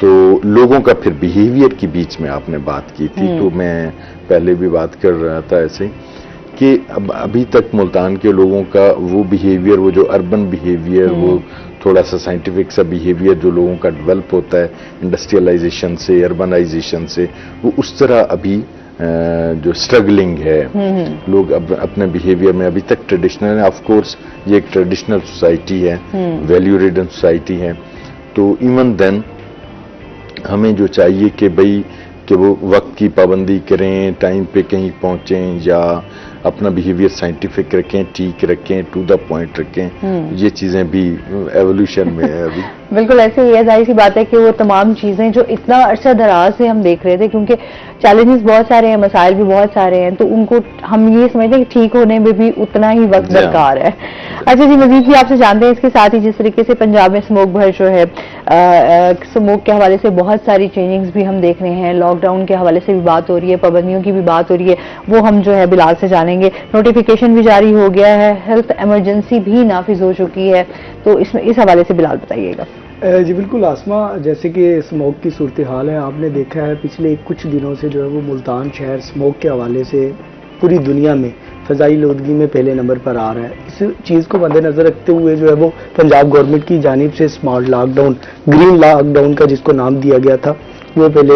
تو لوگوں کا پھر بیہیویئر کی بیچ میں آپ نے بات کی تھی، تو میں پہلے بھی بات کر رہا تھا ایسے کہ ابھی تک ملتان کے لوگوں کا وہ بیہیویئر، وہ جو اربن بیہیویئر، وہ تھوڑا سا سائنٹیفک سا بیہیویئر جو لوگوں کا ڈیولپ ہوتا ہے انڈسٹریلائزیشن سے، اربنائزیشن سے، وہ اس طرح ابھی جو اسٹرگلنگ ہے، لوگ اپنے بیہیویئر میں ابھی تک ٹریڈیشنل ہے. آف کورس یہ ایک ٹریڈیشنل سوسائٹی ہے، ویلیو ریڈن سوسائٹی ہے، تو ایون دین ہمیں جو چاہیے کہ بھئی کہ وہ وقت کی پابندی کریں، ٹائم پہ کہیں پہنچیں، یا اپنا بیہیویئر سائنٹیفک رکھیں، ٹھیک رکھیں، ٹو دا پوائنٹ رکھیں. یہ چیزیں بھی ایولیوشن میں ہے ابھی. بالکل ایسے ہی ہے، ظاہر سی بات ہے کہ وہ تمام چیزیں جو اتنا عرصہ دراز سے ہم دیکھ رہے تھے، کیونکہ چیلنجز بہت سارے ہیں، مسائل بھی بہت سارے ہیں، تو ان کو ہم یہ سمجھتے ہیں کہ ٹھیک ہونے میں بھی اتنا ہی وقت درکار ہے. اچھا جی، مزید بھی آپ سے جانتے ہیں اس کے ساتھ ہی جس طریقے سے پنجاب میں اسموک بھر جو ہے، اسموک کے حوالے سے بہت ساری چینجنگز بھی ہم دیکھ رہے ہیں، لاک ڈاؤن کے حوالے سے بھی بات ہو رہی ہے، پابندیوں کی بھی بات ہو رہی ہے، وہ ہم جو ہے بلال سے جانیں گے. نوٹیفیکیشن بھی جاری ہو گیا ہے، ہیلتھ ایمرجنسی بھی نافذ ہو چکی ہے، تو اس حوالے سے بلال بتائیے گا. جی بالکل آسمہ، جیسے کہ اسموک کی صورتحال ہے، آپ نے دیکھا ہے پچھلے کچھ دنوں سے جو ہے وہ ملتان شہر اسموک کے حوالے سے پوری دنیا میں فضائی آلودگی میں پہلے نمبر پر آ رہا ہے. اس چیز کو مد نظر رکھتے ہوئے جو ہے وہ پنجاب گورنمنٹ کی جانب سے smart lockdown, green lockdown کا جس کو نام دیا گیا تھا، وہ پہلے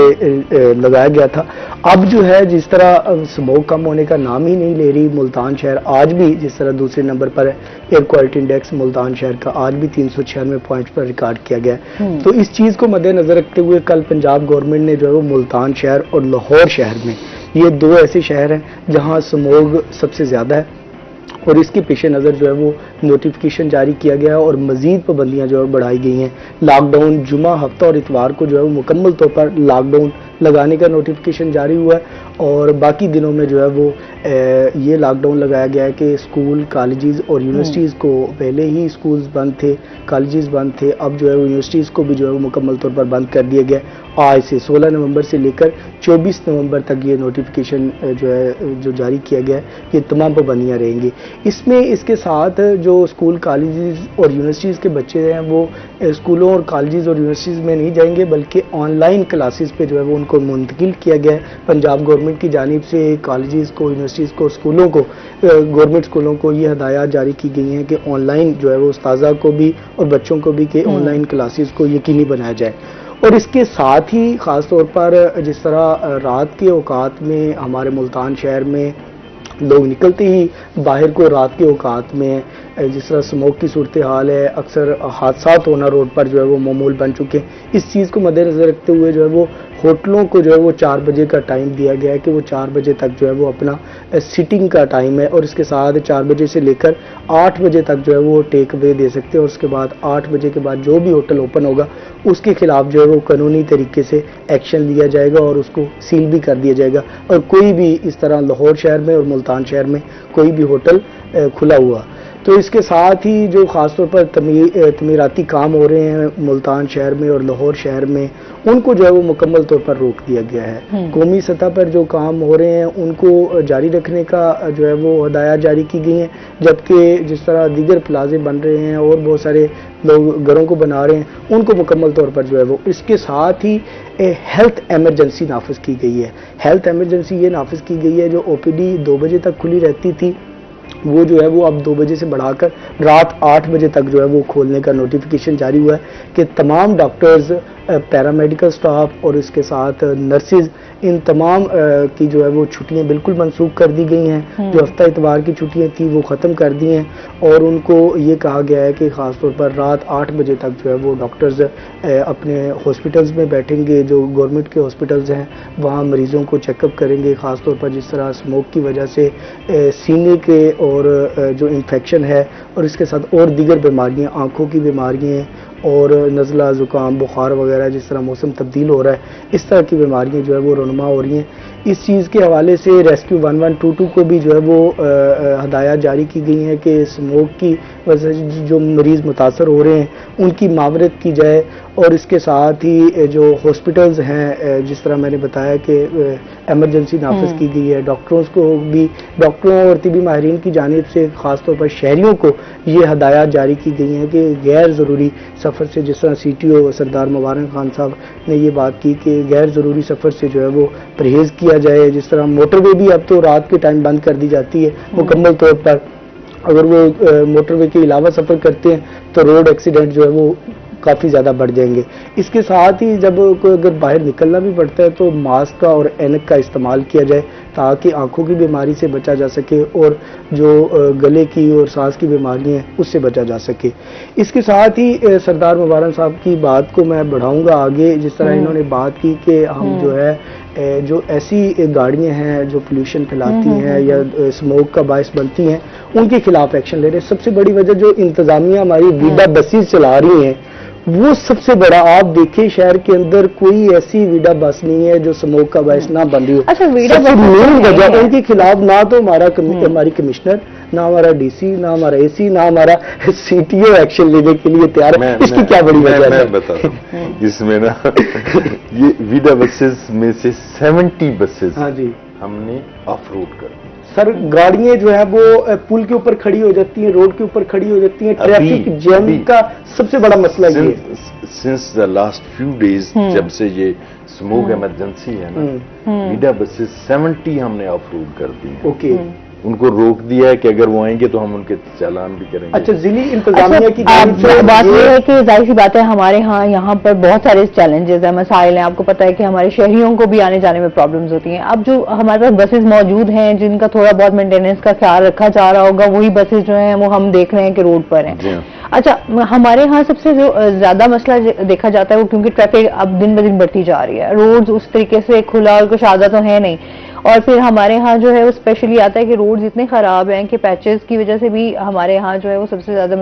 لگایا گیا تھا. اب جو ہے جس طرح اسموک کم ہونے کا نام ہی نہیں لے رہی ملتان شہر، آج بھی جس طرح دوسرے نمبر پر ہے ایئر کوالٹی انڈیکس ملتان شہر کا، آج بھی 396 پوائنٹ پر ریکارڈ کیا گیا ہے. تو اس چیز کو مد نظر رکھتے ہوئے کل پنجاب گورنمنٹ نے جو ہے وہ ملتان شہر اور لاہور شہر میں، یہ دو ایسے شہر ہیں جہاں اسموگ سب سے زیادہ ہے، اور اس کے پیش نظر جو ہے وہ نوٹیفیکیشن جاری کیا گیا ہے اور مزید پابندیاں جو ہے بڑھائی گئی ہیں. لاک ڈاؤن جمعہ، ہفتہ اور اتوار کو جو ہے وہ مکمل طور پر لاک ڈاؤن لگانے کا نوٹیفیکیشن جاری ہوا ہے، اور باقی دنوں میں جو ہے وہ یہ لاک ڈاؤن لگایا گیا ہے کہ اسکول، کالجز اور یونیورسٹیز کو، پہلے ہی اسکولز بند تھے، کالجز بند تھے، اب جو ہے وہ یونیورسٹیز کو بھی جو ہے وہ مکمل طور پر بند کر دیا گیا. آج سے 16 نومبر سے لے کر 24 نومبر تک یہ نوٹیفیکیشن جو ہے جو جاری کیا گیا ہے، یہ تمام پابندیاں رہیں گی. اس میں اس کے ساتھ جو اسکول، کالجز اور یونیورسٹیز کے بچے ہیں وہ اسکولوں اور کالجز اور یونیورسٹیز میں نہیں جائیں گے، بلکہ آن لائن کلاسز پہ جو ہے وہ ان کو منتقل کیا گیا ہے. پنجاب گورنمنٹ کی جانب سے کالجز کو، یونیورسٹیز کو، اسکولوں کو، گورنمنٹ اسکولوں کو یہ ہدایات جاری کی گئی ہیں کہ آن لائن جو ہے وہ استاذہ کو بھی اور بچوں کو بھی کہ آن لائن کلاسز کو یقینی بنایا جائے. اور اس کے ساتھ ہی خاص طور پر جس طرح رات کے اوقات میں ہمارے ملتان شہر میں لوگ نکلتے ہی باہر کو رات کے اوقات میں جس طرح اسموک کی صورتحال ہے، اکثر حادثات ہونا روڈ پر جو ہے وہ معمول بن چکے ہیں. اس چیز کو مد نظر رکھتے ہوئے جو ہے وہ ہوٹلوں کو جو ہے وہ 4 بجے کا ٹائم دیا گیا ہے کہ وہ 4 بجے تک جو ہے وہ اپنا سٹنگ کا ٹائم ہے، اور اس کے ساتھ 4 بجے سے لے کر 8 بجے تک جو ہے وہ ٹیک اوے دے سکتے ہیں، اور اس کے بعد 8 بجے کے بعد جو بھی ہوٹل اوپن ہوگا اس کے خلاف جو ہے وہ قانونی طریقے سے ایکشن لیا جائے گا اور اس کو سیل بھی کر دیا جائے گا. اور کوئی بھی اس طرح لاہور شہر میں اور ملتان شہر میں کوئی بھی ہوٹل کھلا ہوا. تو اس کے ساتھ ہی جو خاص طور پر تعمیراتی کام ہو رہے ہیں ملتان شہر میں اور لاہور شہر میں، ان کو جو ہے وہ مکمل طور پر روک دیا گیا ہے. قومی سطح پر جو کام ہو رہے ہیں ان کو جاری رکھنے کا جو ہے وہ ہدایات جاری کی گئی ہیں، جبکہ جس طرح دیگر پلازے بن رہے ہیں اور بہت سارے لوگ گھروں کو بنا رہے ہیں ان کو مکمل طور پر جو ہے وہ. اس کے ساتھ ہی ہیلتھ ایمرجنسی نافذ کی گئی ہے. ہیلتھ ایمرجنسی یہ نافذ کی گئی ہے جو او پی ڈی 2 بجے تک کھلی رہتی تھی، وہ جو ہے وہ اب 2 بجے سے بڑھا کر رات 8 بجے تک جو ہے وہ کھولنے کا نوٹیفیکیشن جاری ہوا ہے کہ تمام ڈاکٹرز، پیرامیڈیکل سٹاف اور اس کے ساتھ نرسز، ان تمام کی جو ہے وہ چھٹیاں بالکل منسوخ کر دی گئی ہیں. جو ہفتہ اتوار کی چھٹیاں تھیں وہ ختم کر دی ہیں، اور ان کو یہ کہا گیا ہے کہ خاص طور پر رات 8 بجے تک جو ہے وہ ڈاکٹرز اپنے ہاسپٹلز میں بیٹھیں گے، جو گورنمنٹ کے ہاسپٹلز ہیں وہاں مریضوں کو چیک اپ کریں گے. خاص طور پر جس طرح اسموک کی وجہ سے سینے کے اور جو انفیکشن ہے، اور اس کے ساتھ اور دیگر بیماریاں، آنکھوں کی بیماریاں اور نزلہ، زکام، بخار وغیرہ، جس طرح موسم تبدیل ہو رہا ہے اس طرح کی بیماریاں جو ہے وہ رونما ہو رہی ہیں. اس چیز کے حوالے سے ریسکیو 1122 کو بھی جو ہے وہ ہدایات جاری کی گئی ہیں کہ اسموک کی وجہ سے جو مریض متاثر ہو رہے ہیں ان کی معاونت کی جائے. اور اس کے ساتھ ہی جو ہاسپٹلز ہیں، جس طرح میں نے بتایا کہ ایمرجنسی نافذ کی گئی ہے، ڈاکٹروں اور طبی ماہرین کی جانب سے خاص طور پر شہریوں کو یہ ہدایات جاری کی گئی ہیں کہ غیر ضروری سفر سے، جس طرح سی ٹی او سردار مبارک خان صاحب نے یہ بات کی کہ غیر ضروری سفر سے جو ہے وہ پرہیز کیا جائے. جس طرح موٹر وے بھی اب تو رات کے ٹائم بند کر دی جاتی ہے مکمل طور پر. اگر وہ موٹر وے کے علاوہ سفر کرتے ہیں تو روڈ ایکسیڈنٹ جو ہے وہ کافی زیادہ بڑھ جائیں گے. اس کے ساتھ ہی جب کوئی اگر باہر نکلنا بھی پڑتا ہے تو ماسک کا اور اینک کا استعمال کیا جائے تاکہ آنکھوں کی بیماری سے بچا جا سکے اور جو گلے کی اور سانس کی بیماریاں ہیں اس سے بچا جا سکے. اس کے ساتھ ہی سردار مبارک صاحب کی بات کو میں بڑھاؤں گا آگے. جس طرح انہوں نے بات کی کہ ہم جو ہے جو ایسی گاڑیاں ہیں جو پولیوشن پھیلاتی ہیں یا اسموک کا باعث بنتی ہیں ان کے خلاف ایکشن لے رہے ہیں. سب سے بڑی وجہ جو انتظامیہ ہماری ویڈا بسیز چلا رہی ہیں وہ سب سے بڑا. آپ دیکھیں شہر کے اندر کوئی ایسی ویڈا بس نہیں ہے جو اسموک کا باعث نہ بن رہی ہو. اچھا مین وجہ ان کے خلاف نہ تو ہماری کمشنر، نہ ہمارا ڈی سی، نہ ہمارا اے سی، نہ ہمارا سی ٹی او ایکشن لینے کے لیے تیار ہے. اس کی کیا بڑی وجہ ہے؟ میں بتاتا ہوں. اس میں نا یہ ویڈا بسز میں سے 70 بسز ہاں جی ہم نے آف روڈ کر دی. سر گاڑیاں جو ہے وہ پل کے اوپر کھڑی ہو جاتی ہیں، روڈ کے اوپر کھڑی ہو جاتی ہیں. ٹریفک جیم کا سب سے بڑا مسئلہ یہ ہے. Since the last few days جب سے یہ اسموک ایمرجنسی ہے نا، ویڈا بسز 70 ہم نے آف روڈ کر دی. اوکے، ان کو روک دیا ہے کہ اگر وہ آئیں گے تو ہم ان کے چالان بھی کریں گے. اچھا، ضلعی انتظامیہ کی جانب سے بات یہ ہے کہ ظاہر سی بات ہے ہمارے ہاں یہاں پر بہت سارے چیلنجز ہیں، مسائل ہیں. آپ کو پتا ہے کہ ہمارے شہریوں کو بھی آنے جانے میں پرابلمز ہوتی ہیں. اب جو ہمارے پاس بسز موجود ہیں جن کا تھوڑا بہت مینٹیننس کا خیال رکھا جا رہا ہوگا، وہی بسز جو ہیں وہ ہم دیکھ رہے ہیں کہ روڈ پر ہیں. اچھا، ہمارے ہاں سب سے جو زیادہ مسئلہ دیکھا جاتا ہے وہ کیونکہ ٹریفک اب دن بدن بڑھتی جا رہی ہے، روڈز اس طریقے سے کھلا اور کچھ آدھا تو ہے نہیں. اور پھر ہمارے ہاں جو ہے وہ اسپیشلی آتا ہے کہ روڈز اتنے خراب ہیں کہ پیچز کی وجہ سے بھی ہمارے ہاں جو ہے وہ سب سے زیادہ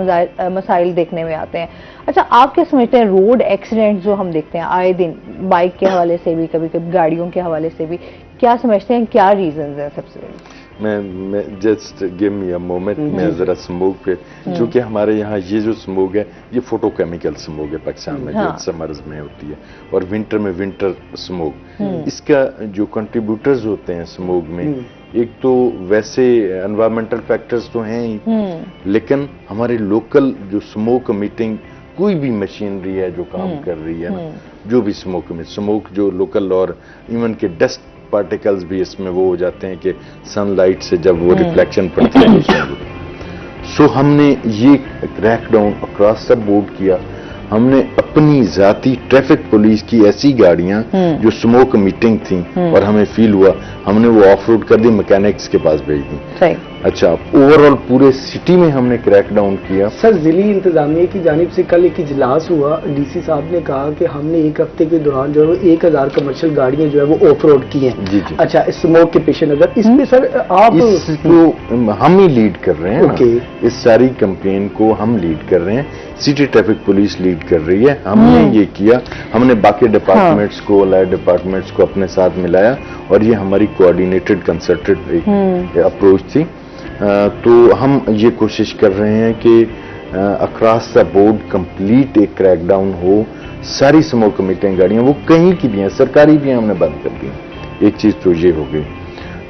مسائل دیکھنے میں آتے ہیں. اچھا، آپ کیا سمجھتے ہیں روڈ ایکسیڈنٹ جو ہم دیکھتے ہیں آئے دن بائک کے حوالے سے بھی، کبھی کبھی گاڑیوں کے حوالے سے بھی، کیا سمجھتے ہیں کیا ریزنز ہیں سب سے بڑی؟ میں just give me a moment. میں ذرا اسموک پہ، چونکہ ہمارے یہاں یہ جو اسموک ہے یہ فوٹو کیمیکل اسموک ہے پاکستان میں، جو سمرز میں ہوتی ہے، اور ونٹر میں ونٹر اسموک. اس کا جو کنٹریبیوٹرز ہوتے ہیں اسموک میں، ایک تو ویسے انوائرمنٹل فیکٹرز تو ہیں ہی، لیکن ہمارے لوکل جو اسموک میٹنگ کوئی بھی مشینری ہے جو کام کر رہی ہے نا، جو بھی اسموک جو لوکل، اور ایون کہ ڈسٹ پارٹیکلز بھی اس میں وہ ہو جاتے ہیں کہ سن لائٹ سے جب وہ ریفلیکشن پڑتی ہے. سو ہم نے یہ کریک ڈاؤن اکراس سب بورڈ کیا. ہم نے اپنی ذاتی ٹریفک پولیس کی ایسی گاڑیاں جو اسموک میٹنگ تھیں اور ہمیں فیل ہوا، ہم نے وہ آف روڈ کر دی، میکینکس کے پاس بھیج دی. اچھا، اوور آل پورے سٹی میں ہم نے کریک ڈاؤن کیا. سر ضلعی انتظامیہ کی جانب سے کل ایک اجلاس ہوا، ڈی سی صاحب نے کہا کہ ہم نے ایک ہفتے کے دوران جو ہے وہ 1000 کمرشل گاڑیاں جو ہے وہ آف روڈ کی ہیں. جی جی. اچھا، اسموک کے پیش نظر اس میں سر آپ اس کو ہم ہی لیڈ کر رہے ہیں. اس ساری کمپین کو ہم لیڈ کر رہے ہیں، سٹی ٹریفک پولیس لیڈ کر رہی ہے. ہم نے یہ کیا، ہم نے باقی ڈپارٹمنٹس کو، لائٹ ڈپارٹمنٹس کو اپنے ساتھ ملایا، اور یہ ہماری کوآرڈینیٹڈ کنسرٹڈ ایک اپروچ تھی. تو ہم یہ کوشش کر رہے ہیں کہ اکراس دا بورڈ کمپلیٹ ایک کریک ڈاؤن ہو. ساری اسموک میٹنگ گاڑیاں وہ کہیں کی بھی ہیں، سرکاری بھی ہیں، ہم نے بند کر دی. ایک چیز تو یہ ہو گئی.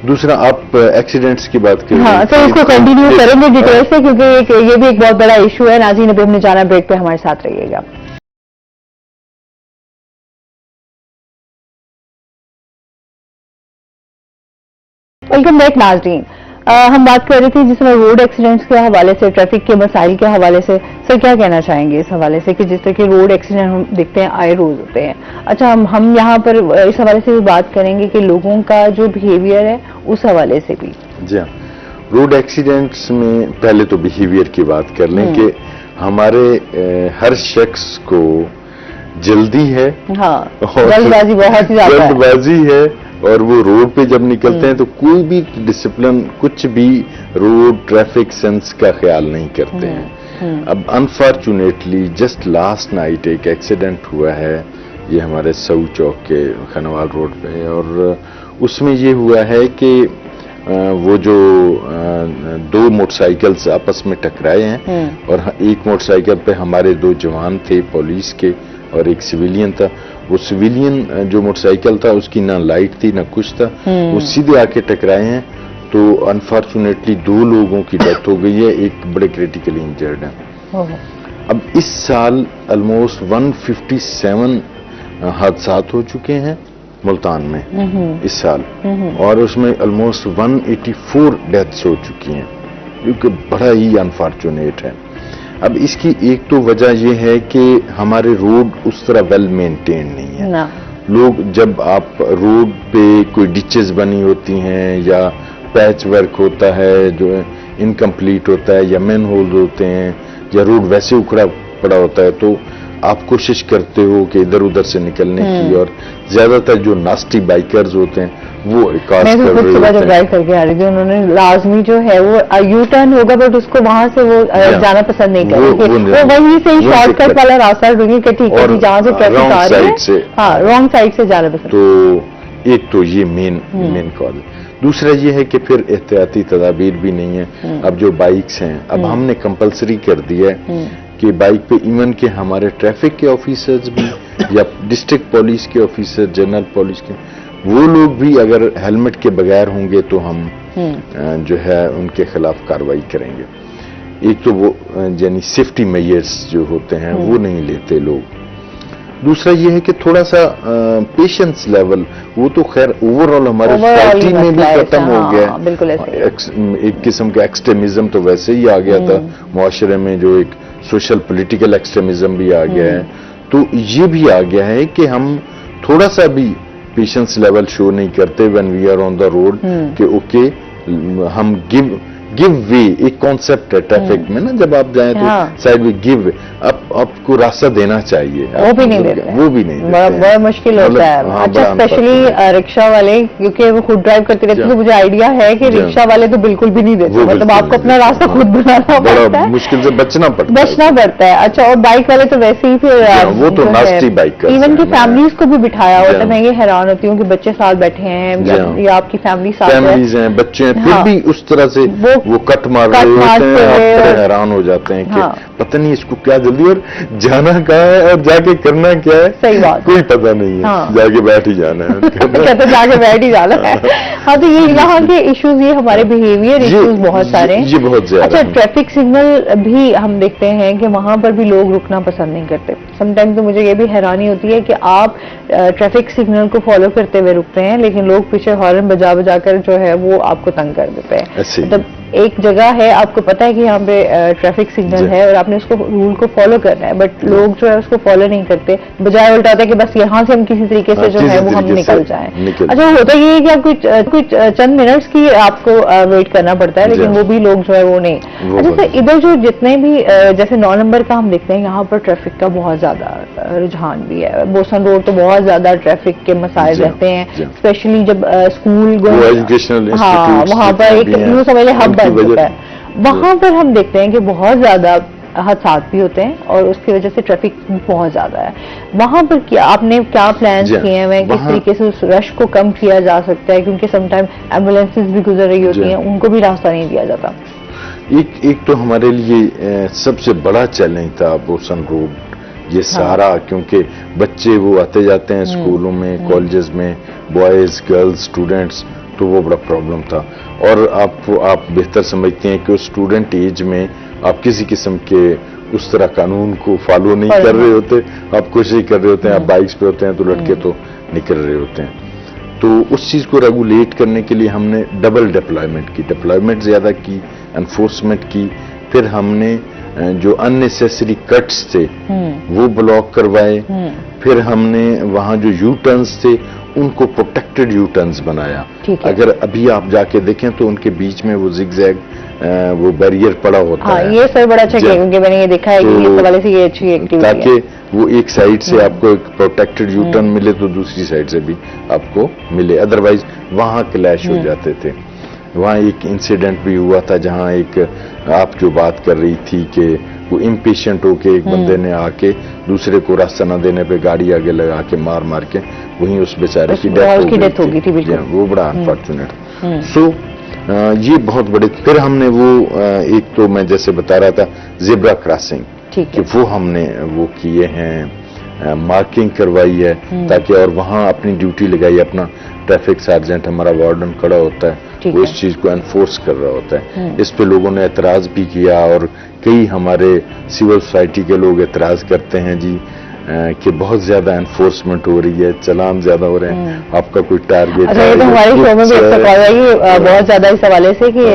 دوسرا، آپ ایکسیڈنٹس کی بات کریں. ہاں سر، اس کو کنٹینیو کریں گے ڈیٹیل سے، کیونکہ یہ بھی ایک بہت بڑا ایشو ہے. ناظرین، ابھی ہم نے جانا بریک پہ، ہمارے ساتھ رہیے گا. ویلکم بیک ناظرین. ہم بات کر رہے تھے جس طرح روڈ ایکسیڈنٹس کے حوالے سے، ٹریفک کے مسائل کے حوالے سے. سر کیا کہنا چاہیں گے اس حوالے سے کہ جس طرح کے روڈ ایکسیڈنٹ ہم دیکھتے ہیں آئے روز ہوتے ہیں؟ اچھا، ہم یہاں پر اس حوالے سے بھی بات کریں گے کہ لوگوں کا جو بیہیویئر ہے اس حوالے سے بھی. جی ہاں، روڈ ایکسیڈنٹس میں پہلے تو بیہیویئر کی بات کر لیں کہ ہمارے ہر شخص کو جلدی ہے. ہاں، جلد بازی بہت زیادہ ہے. جلد بازی ہے، اور وہ روڈ پہ جب نکلتے ہیں تو کوئی بھی ڈسپلن، کچھ بھی روڈ ٹریفک سینس کا خیال نہیں کرتے ہیں. اب انفارچونیٹلی جسٹ لاسٹ نائٹ ایک ایکسیڈنٹ ہوا ہے، یہ ہمارے سعو چوک کے خنوال روڈ پہ، اور اس میں یہ ہوا ہے کہ وہ جو 2 موٹر سائیکلز آپس میں ٹکرائے ہیں، اور ایک موٹر سائیکل پہ ہمارے 2 جوان تھے پولیس کے اور ایک سویلین تھا. وہ سویلین جو موٹر سائیکل تھا اس کی نہ لائٹ تھی نہ کچھ تھا، وہ سیدھے آ کے ٹکرائے ہیں. تو انفارچونیٹلی 2 لوگوں کی ڈیتھ ہو گئی ہے، ایک بڑے کریٹیکلی انجرڈ ہے. اب اس سال آلموسٹ 157 حادثات ہو چکے ہیں ملتان میں اس سال، اور اس میں آلموسٹ 184 ڈیتھس ہو چکی ہیں، جو کہ بڑا ہی انفارچونیٹ ہے۔ اب اس کی ایک تو وجہ یہ ہے کہ ہمارے روڈ اس طرح ویل مینٹین نہیں ہے۔ لوگ جب آپ روڈ پہ کوئی ڈچز بنی ہوتی ہیں یا پیچ ورک ہوتا ہے جو انکمپلیٹ ہوتا ہے، یا مین ہولز ہوتے ہیں، یا روڈ ویسے اکھڑا پڑا ہوتا ہے، تو آپ کوشش کرتے ہو کہ ادھر ادھر سے نکلنے کی، اور زیادہ تر جو ناسٹی بائکرز ہوتے ہیں وہ کاس کر رہے ہوتے ہیں۔ جب ڈرائیو کر کے آ رہی تھی، انہوں نے لازمی جو ہے وہ یو ٹرن ہوگا، بٹ اس کو وہاں سے وہ جانا پسند نہیں کریں گے، وہ وہیں سے شارٹ کٹ والا راستہ ڈھونڈیں گے کہ ٹھیک ہے جہاں سے ٹریفک آ رہی ہے، ہاں رانگ سائڈ سے جانا پسند۔ تو ایک تو یہ مین کال ہے۔ دوسرا یہ ہے کہ پھر احتیاطی تدابیر بھی نہیں ہے۔ اب جو بائکس ہیں، اب ہم نے کمپلسری کر دیا ہے کہ بائک پہ ایون کہ ہمارے ٹریفک کے آفیسرز بھی یا ڈسٹرکٹ پولیس کے آفیسر، جنرل پولیس کے، وہ لوگ بھی اگر ہیلمٹ کے بغیر ہوں گے تو ہم جو ہے ان کے خلاف کارروائی کریں گے۔ ایک تو وہ یعنی سیفٹی میئرز جو ہوتے ہیں وہ نہیں لیتے لوگ۔ دوسرا یہ ہے کہ تھوڑا سا پیشنس لیول، وہ تو خیر اوور آل ہمارے سوسائٹی میں بھی ختم ہو گیا ہے۔ ایک قسم کا ایکسٹریمزم تو ویسے ہی آ گیا تھا معاشرے میں، جو ایک سوشل پولیٹیکل ایکسٹریمزم بھی آ گیا ہے، تو یہ بھی آ گیا ہے کہ ہم تھوڑا سا بھی پیشنس لیول شو نہیں کرتے when we are on the road, کہ اوکے ہم گیو وے، ایک کانسیپٹ ہے ٹریفک میں نا، جب آپ جائیں تو سائڈ وے گیو وے، آپ کو راستہ دینا چاہیے، وہ بھی نہیں دیتے، وہ بھی نہیں دیتے، بڑا مشکل ہوتا ہے۔ اچھا اسپیشلی رکشا والے، کیونکہ وہ خود ڈرائیو کرتے رہتے ہیں، تو مجھے آئیڈیا ہے کہ رکشا والے تو بالکل بھی نہیں دیتے، مطلب آپ کو اپنا راستہ خود بنانا پڑتا ہے، مشکل سے بچنا پڑتا ہے۔ اچھا، اور بائک والے تو ویسے ہی پھر وہ تو ناسٹی بائک، ایون کہ فیملیز کو بھی بٹھایا ہوتا ہے۔ میں یہ حیران ہوتی ہوں کہ بچے ساتھ بیٹھے ہیں یا آپ کی فیملی ساتھ ہیں، بچے ہیں، پھر بھی اس طرح سے وہ کٹ مار رہے ہوتے ہیں، آپ بڑے حیران ہو جاتے ہیں کہ پتہ نہیں اس کو کیا جلدی، اور جانا کہاں ہے اور جا کے کرنا کیا ہے، صحیح بات، کوئی پتہ نہیں ہے، جا کے بیٹھ ہی جانا ہے، کہتے جا کے بیٹھ ہی جانا ہے۔ ہاں، تو یہ یہاں کے ایشوز، یہ ہمارے بیہیویئر ایشوز بہت سارے ہیں، یہ بہت زیادہ۔ اچھا، ٹریفک سگنل بھی ہم دیکھتے ہیں کہ وہاں پر بھی لوگ رکنا پسند نہیں کرتے۔ سم ٹائم تو مجھے یہ بھی حیرانی ہوتی ہے کہ آپ ٹریفک سگنل کو فالو کرتے ہوئے رکتے ہیں، لیکن لوگ پیچھے ہارن بجا بجا کر جو ہے وہ آپ کو تنگ کر دیتے ہیں۔ مطلب ایک جگہ ہے، آپ کو پتا ہے کہ یہاں پہ ٹریفک سگنل ہے اور آپ نے اس کو رول کو فالو کرنا ہے، بٹ لوگ جو ہے اس کو فالو نہیں کرتے، بجائے الٹا ہوتا ہے کہ بس یہاں سے ہم کسی طریقے سے جو ہے وہ ہم نکل جائیں۔ اچھا، ہوتا یہ ہے کہ آپ کچھ چند منٹس کی آپ کو ویٹ کرنا پڑتا ہے، لیکن وہ بھی لوگ جو ہے وہ نہیں۔ اچھا سر، ادھر جو جتنے بھی جیسے 9 نمبر کا ہم دیکھتے ہیں، یہاں پر ٹریفک کا بہت زیادہ رجحان بھی ہے۔ بوسن روڈ تو بہت زیادہ ٹریفک کے مسائل رہتے ہیں، اسپیشلی جب اسکول وہاں پر ایک یوں سمجھ لیں ہب بن چکا ہے، وہاں پر ہم دیکھتے ہیں کہ بہت زیادہ حادثات بھی ہوتے ہیں اور اس کی وجہ سے ٹریفک بھی بہت زیادہ ہے۔ وہاں پر کیا آپ نے کیا پلانز کیے ہیں، کس طریقے سے اس رش کو کم کیا جا سکتا ہے، کیونکہ سم ٹائم ایمبولینسز بھی گزر رہی ہوتی ہیں، ان کو بھی راستہ نہیں دیا جاتا۔ ایک تو ہمارے لیے سب سے بڑا چیلنج تھا بوسن روڈ، یہ سارا، کیونکہ بچے وہ آتے جاتے ہیں اسکولوں میں، کالجز میں، بوائز گرلز اسٹوڈنٹس، تو وہ بڑا پرابلم تھا۔ اور آپ بہتر سمجھتے ہیں کہ اس اسٹوڈنٹ ایج میں آپ کسی قسم کے اس طرح قانون کو فالو نہیں کر رہے ہوتے، آپ کوشش کر رہے ہوتے ہیں، آپ بائکس پہ ہوتے ہیں تو لڑکے تو نکل رہے ہوتے ہیں۔ تو اس چیز کو ریگولیٹ کرنے کے لیے ہم نے ڈبل ڈپلائمنٹ زیادہ کی، انفورسمنٹ کی، پھر ہم نے جو ان نیسیسری کٹس تھے وہ بلاک کروائے، پھر ہم نے وہاں جو یو ٹرنز تھے ان کو پروٹیکٹڈ یو ٹرنز بنایا۔ اگر ابھی آپ جا کے دیکھیں تو ان کے بیچ میں وہ زگ زیگ وہ بیریئر پڑا ہوتا ہے۔ یہ سر بڑا اچھا کیا، کیونکہ میں نے یہ دیکھا ہے کہ اس حوالے سے یہ اچھی ایکٹیویٹی ہے، تاکہ وہ ایک سائڈ سے آپ کو ایک پروٹیکٹڈ یو ٹرن ملے تو دوسری سائڈ سے بھی آپ کو ملے، ادروائز وہاں کلیش ہو جاتے تھے۔ وہاں ایک انسیڈنٹ بھی ہوا تھا جہاں ایک آپ جو بات کر رہی تھی کہ وہ امپیشنٹ ہو کے ایک بندے نے آ کے دوسرے کو راستہ نہ دینے پہ گاڑی آگے لگا کے مار کے وہیں اس بیچارے کی ڈیتھ ہو گئی تھی، وہ بڑا انفارچونیٹ۔ سو یہ بہت بڑے، پھر ہم نے وہ ایک تو میں جیسے بتا رہا تھا زیبرا کراسنگ، کہ وہ ہم نے وہ کیے ہیں، مارکنگ کروائی ہے تاکہ، اور وہاں اپنی ڈیوٹی لگائی، اپنا ٹریفک سارجنٹ ہمارا وارڈن کھڑا ہوتا ہے، وہ اس چیز کو انفورس کر رہا ہوتا ہے. اس پہ لوگوں نے اعتراض بھی کیا اور کئی ہمارے سول سوسائٹی کے لوگ اعتراض کرتے ہیں جی کہ بہت زیادہ انفورسمنٹ ہو رہی ہے, چلان زیادہ ہو رہے ہیں, آپ کا کوئی ٹارگیٹ ہے. ہمارے شو میں بھی ایسا کہا ہے بہت زیادہ اس حوالے سے کہ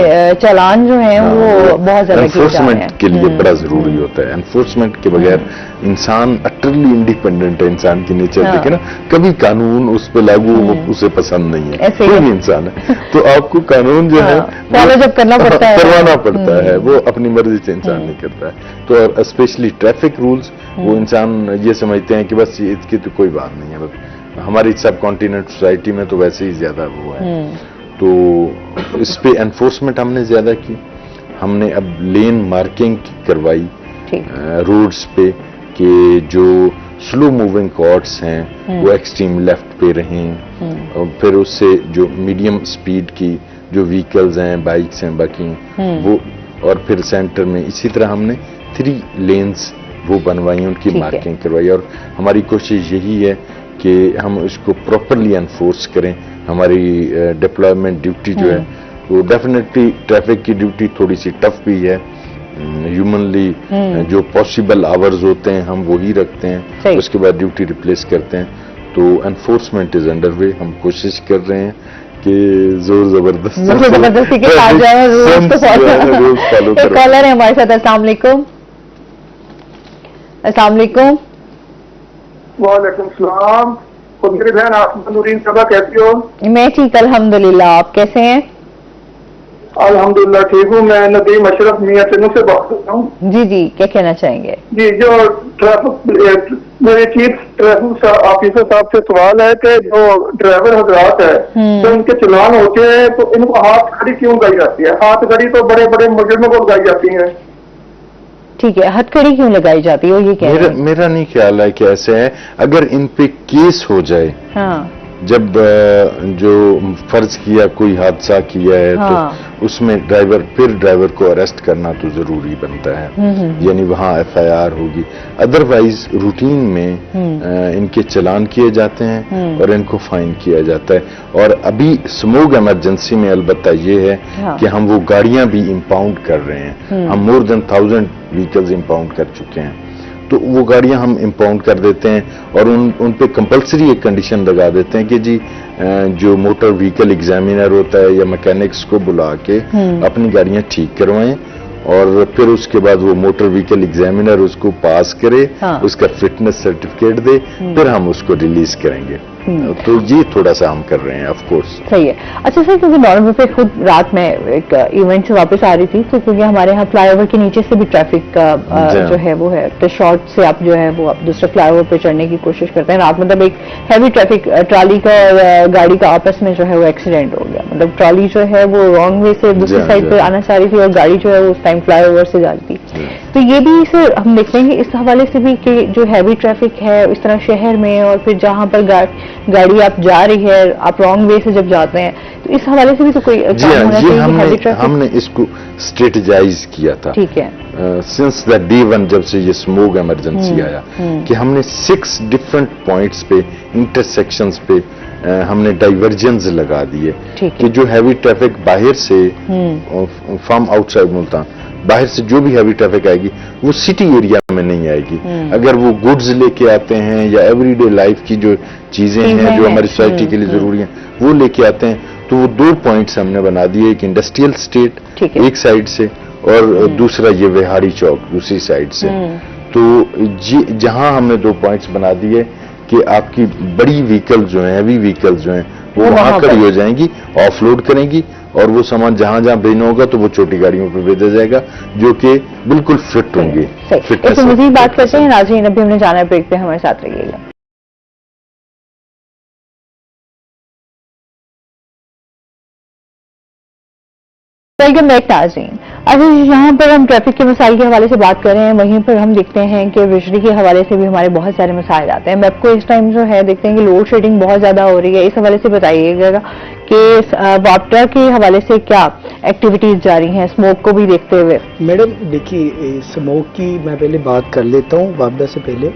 چلان جو ہیں وہ بہت زیادہ انفورسمنٹ کے لیے بڑا ضروری ہوتا ہے. انفورسمنٹ کے بغیر انسان اٹرلی انڈیپینڈنٹ ہے. انسان کی نیچر دیکھیں نا, کبھی قانون اس پہ لاگو اسے پسند نہیں ہے, کوئی بھی انسان ہے, تو آپ کو قانون جو ہے فالو جب کرنا پڑتا ہے, کروانا پڑتا ہے, وہ اپنی مرضی سے انسان نہیں کرتا ہے. تو اسپیشلی ٹریفک رولز وہ انسان یہ سمجھتے ہیں کہ بس اس کی تو کوئی بات نہیں ہے. بس ہماری سب کانٹیننٹ سوسائٹی میں تو ویسے ہی زیادہ وہ ہے, تو اس پہ انفورسمنٹ ہم نے زیادہ کی. ہم نے اب لین مارکنگ کروائی روڈز پہ کہ جو سلو موونگ کارس ہیں وہ ایکسٹریم لیفٹ پہ رہیں, اور پھر اس سے جو میڈیم سپیڈ کی جو وہیکلز ہیں, بائکس ہیں باقی وہ, اور پھر سینٹر میں اسی طرح ہم نے 3 لینز وہ بنوائی, ان کی مارکنگ کروائی. اور ہماری کوشش یہی ہے کہ ہم اس کو پراپرلی انفورس کریں. ہماری ڈپلائمنٹ ڈیوٹی جو ہے وہ ڈیفینیٹلی ٹریفک کی ڈیوٹی تھوڑی سی ٹف بھی ہے. ہیومنلی جو پاسبل آورز ہوتے ہیں ہم وہی رکھتے ہیں, اس کے بعد ڈیوٹی ریپلیس کرتے ہیں. تو انفورسمنٹ از انڈر وے. ہم کوشش کر رہے ہیں کہ زور زبردستی کے ساتھ جائیں, کالر ہے ہمارے ساتھ. السلام علیکم. السلام علیکم. وعلیکم السلام. خود میری بہن آسما نورین صاحبہ کیسی ہو؟ میں ٹھیک الحمدللہ, آپ کیسے ہیں؟ الحمدللہ ٹھیک ہوں. میں ندیم اشرف میاں تینوں سے بات کر رہا ہوں. جی جی, کیا کہنا چاہیں گے؟ جی, جو ٹریفک میرے چیف ٹریفک آفیسر صاحب سے سوال ہے کہ جو ڈرائیور حضرات ہے جو ان کے چلان ہوتے ہیں تو ان کو ہاتھ گھڑی کیوں لگائی جاتی ہے؟ ہاتھ گھڑی تو بڑے بڑے مجرموں کو لگائی جاتی ہیں. ٹھیک ہے, ہتھ کڑی کیوں لگائی جاتی ہے, یہ کہہ رہے ہیں. میرا نہیں خیال ہے کہ ایسے ہے. اگر ان پہ کیس ہو جائے, جب جو فرض کیا کوئی حادثہ کیا ہے تو اس میں ڈرائیور کو اریسٹ کرنا تو ضروری بنتا ہے, یعنی وہاں ایف آئی آر ہوگی. ادروائز روٹین میں ان کے چلان کیے جاتے ہیں اور ان کو فائن کیا جاتا ہے. اور ابھی سموگ ایمرجنسی میں البتہ یہ ہے کہ ہم وہ گاڑیاں بھی امپاؤنڈ کر رہے ہیں. ہم مور دین 1000 وہیکلز امپاؤنڈ کر چکے ہیں. تو وہ گاڑیاں ہم امپاؤنڈ کر دیتے ہیں اور ان پہ کمپلسری ایک کنڈیشن لگا دیتے ہیں کہ جی جو موٹر وہیکل ایگزامینر ہوتا ہے یا میکینکس کو بلا کے اپنی گاڑیاں ٹھیک کروائیں, اور پھر اس کے بعد وہ موٹر وہیکل ایگزامینر اس کو پاس کرے, اس کا فٹنس سرٹیفکیٹ دے, پھر ہم اس کو ریلیز کریں گے. تو یہ تھوڑا سا ہم کر رہے ہیں, آف کورس. صحیح ہے. اچھا سر, کیونکہ نارمل پہ خود رات میں ایک ایونٹ سے واپس آ رہی تھی, تو کیونکہ ہمارے یہاں فلائی اوور کے نیچے سے بھی ٹریفک کا جو ہے وہ ہے, تو شارٹ سے آپ جو ہے وہ آپ دوسرے فلائی اوور پہ چڑھنے کی کوشش کرتے ہیں. رات مطلب ایک ہیوی ٹریفک ٹرالی کا اور گاڑی کا آپس میں جو ہے وہ ایکسیڈنٹ ہو گیا. مطلب ٹرالی جو ہے وہ رانگ وے سے دوسری سائڈ پہ آنا چاہ رہی تھی اور گاڑی جو ہے وہ اس ٹائم فلائی اوور سے جا رہی تھی. تو یہ بھی سر ہم دیکھتے ہیں کہ اس حوالے سے بھی کہ جو ہیوی ٹریفک ہے اس طرح شہر میں, اور پھر جہاں پر گاڑی آپ جا رہی ہے, آپ رانگ وے سے جب جاتے ہیں, تو اس حوالے سے بھی تو کوئی ہم نے اس کو اسٹریٹجائز کیا تھا. ٹھیک ہے. سنس دا ڈے ون جب سے یہ سموگ ایمرجنسی آیا کہ ہم نے 6 ڈفرنٹ پوائنٹس پہ, انٹرسیکشنز پہ ہم نے ڈائیورجنز لگا دیے کہ جو ہیوی ٹریفک باہر سے فرام آؤٹ سائڈ ملتان باہر سے جو بھی ہیوی ٹریفک آئے گی وہ سٹی ایریا میں نہیں آئے گی. اگر وہ گڈز لے کے آتے ہیں یا ایوری ڈے لائف کی جو چیزیں ہیں جو ہماری سوسائٹی کے لیے ضروری ہیں وہ لے کے آتے ہیں, تو وہ 2 پوائنٹس ہم نے بنا دیے, ایک انڈسٹریل اسٹیٹ ایک سائڈ سے اور دوسرا یہ وہاڑی چوک دوسری سائڈ سے. تو جہاں ہم نے 2 پوائنٹس بنا دیے کہ آپ کی بڑی وہیکل جو ہیں, ہیوی وہیکل جو ہیں وہ وہاں کھڑی ہو جائیں گی, آف لوڈ کریں گی, اور وہ سامان جہاں جہاں بھیجنا ہوگا تو وہ چھوٹی گاڑیوں پہ بھیجا جائے گا جو کہ بالکل فٹ ہوں گے. ایک مزید بات کرتے ہیں ناظرین, ابھی ہم نے جانا ہے بریک پہ, ہمارے ساتھ رہیے گا. ویلکم بیک ناظرین. اچھا, یہاں پر ہم ٹریفک کے مسائل کے حوالے سے بات کر رہے ہیں, وہیں پر ہم دیکھتے ہیں کہ بجلی کے حوالے سے بھی ہمارے بہت سارے مسائل آتے ہیں. میپ کو اس ٹائم جو ہے دیکھتے ہیں کہ لوڈ شیڈنگ بہت زیادہ ہو رہی ہے. اس حوالے سے بتائیے گا کہ واپڈا کے حوالے سے کیا ایکٹیویٹیز جاری ہیں اسموک کو بھی دیکھتے ہوئے. میڈم دیکھیے, اسموک کی میں پہلے بات کر لیتا ہوں واپڈا سے پہلے.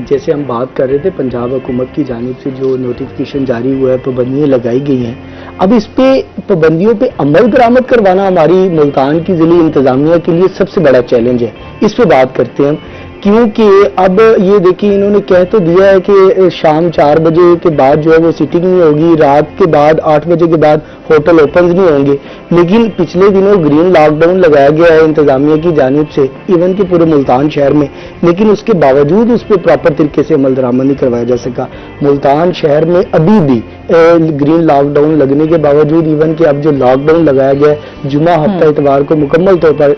جیسے ہم بات کر رہے تھے پنجاب حکومت کی جانب سے جو نوٹیفیکیشن جاری ہوا ہے، پابندیاں لگائی گئی ہیں، اب اس پہ پابندیوں پہ عمل درآمد کروانا ہماری ملتان کی ضلعی انتظامیہ کے لیے سب سے بڑا چیلنج ہے. اس پہ بات کرتے ہیں ہم، کیونکہ اب یہ دیکھیں انہوں نے کہہ تو دیا ہے کہ شام 4 بجے کے بعد جو ہے وہ سٹنگ نہیں ہوگی، رات کے بعد 8 بجے کے بعد ہوٹل اوپنز نہیں ہوں گے، لیکن پچھلے دنوں گرین لاک ڈاؤن لگایا گیا ہے انتظامیہ کی جانب سے ایون کہ پورے ملتان شہر میں، لیکن اس کے باوجود اس پہ پراپر طریقے سے عمل درآمد نہیں کروایا جا سکا. ملتان شہر میں ابھی بھی گرین لاک ڈاؤن لگنے کے باوجود، ایون کہ اب جو لاک ڈاؤن لگایا گیا ہے جمعہ ہفتہ اتوار کو مکمل طور پر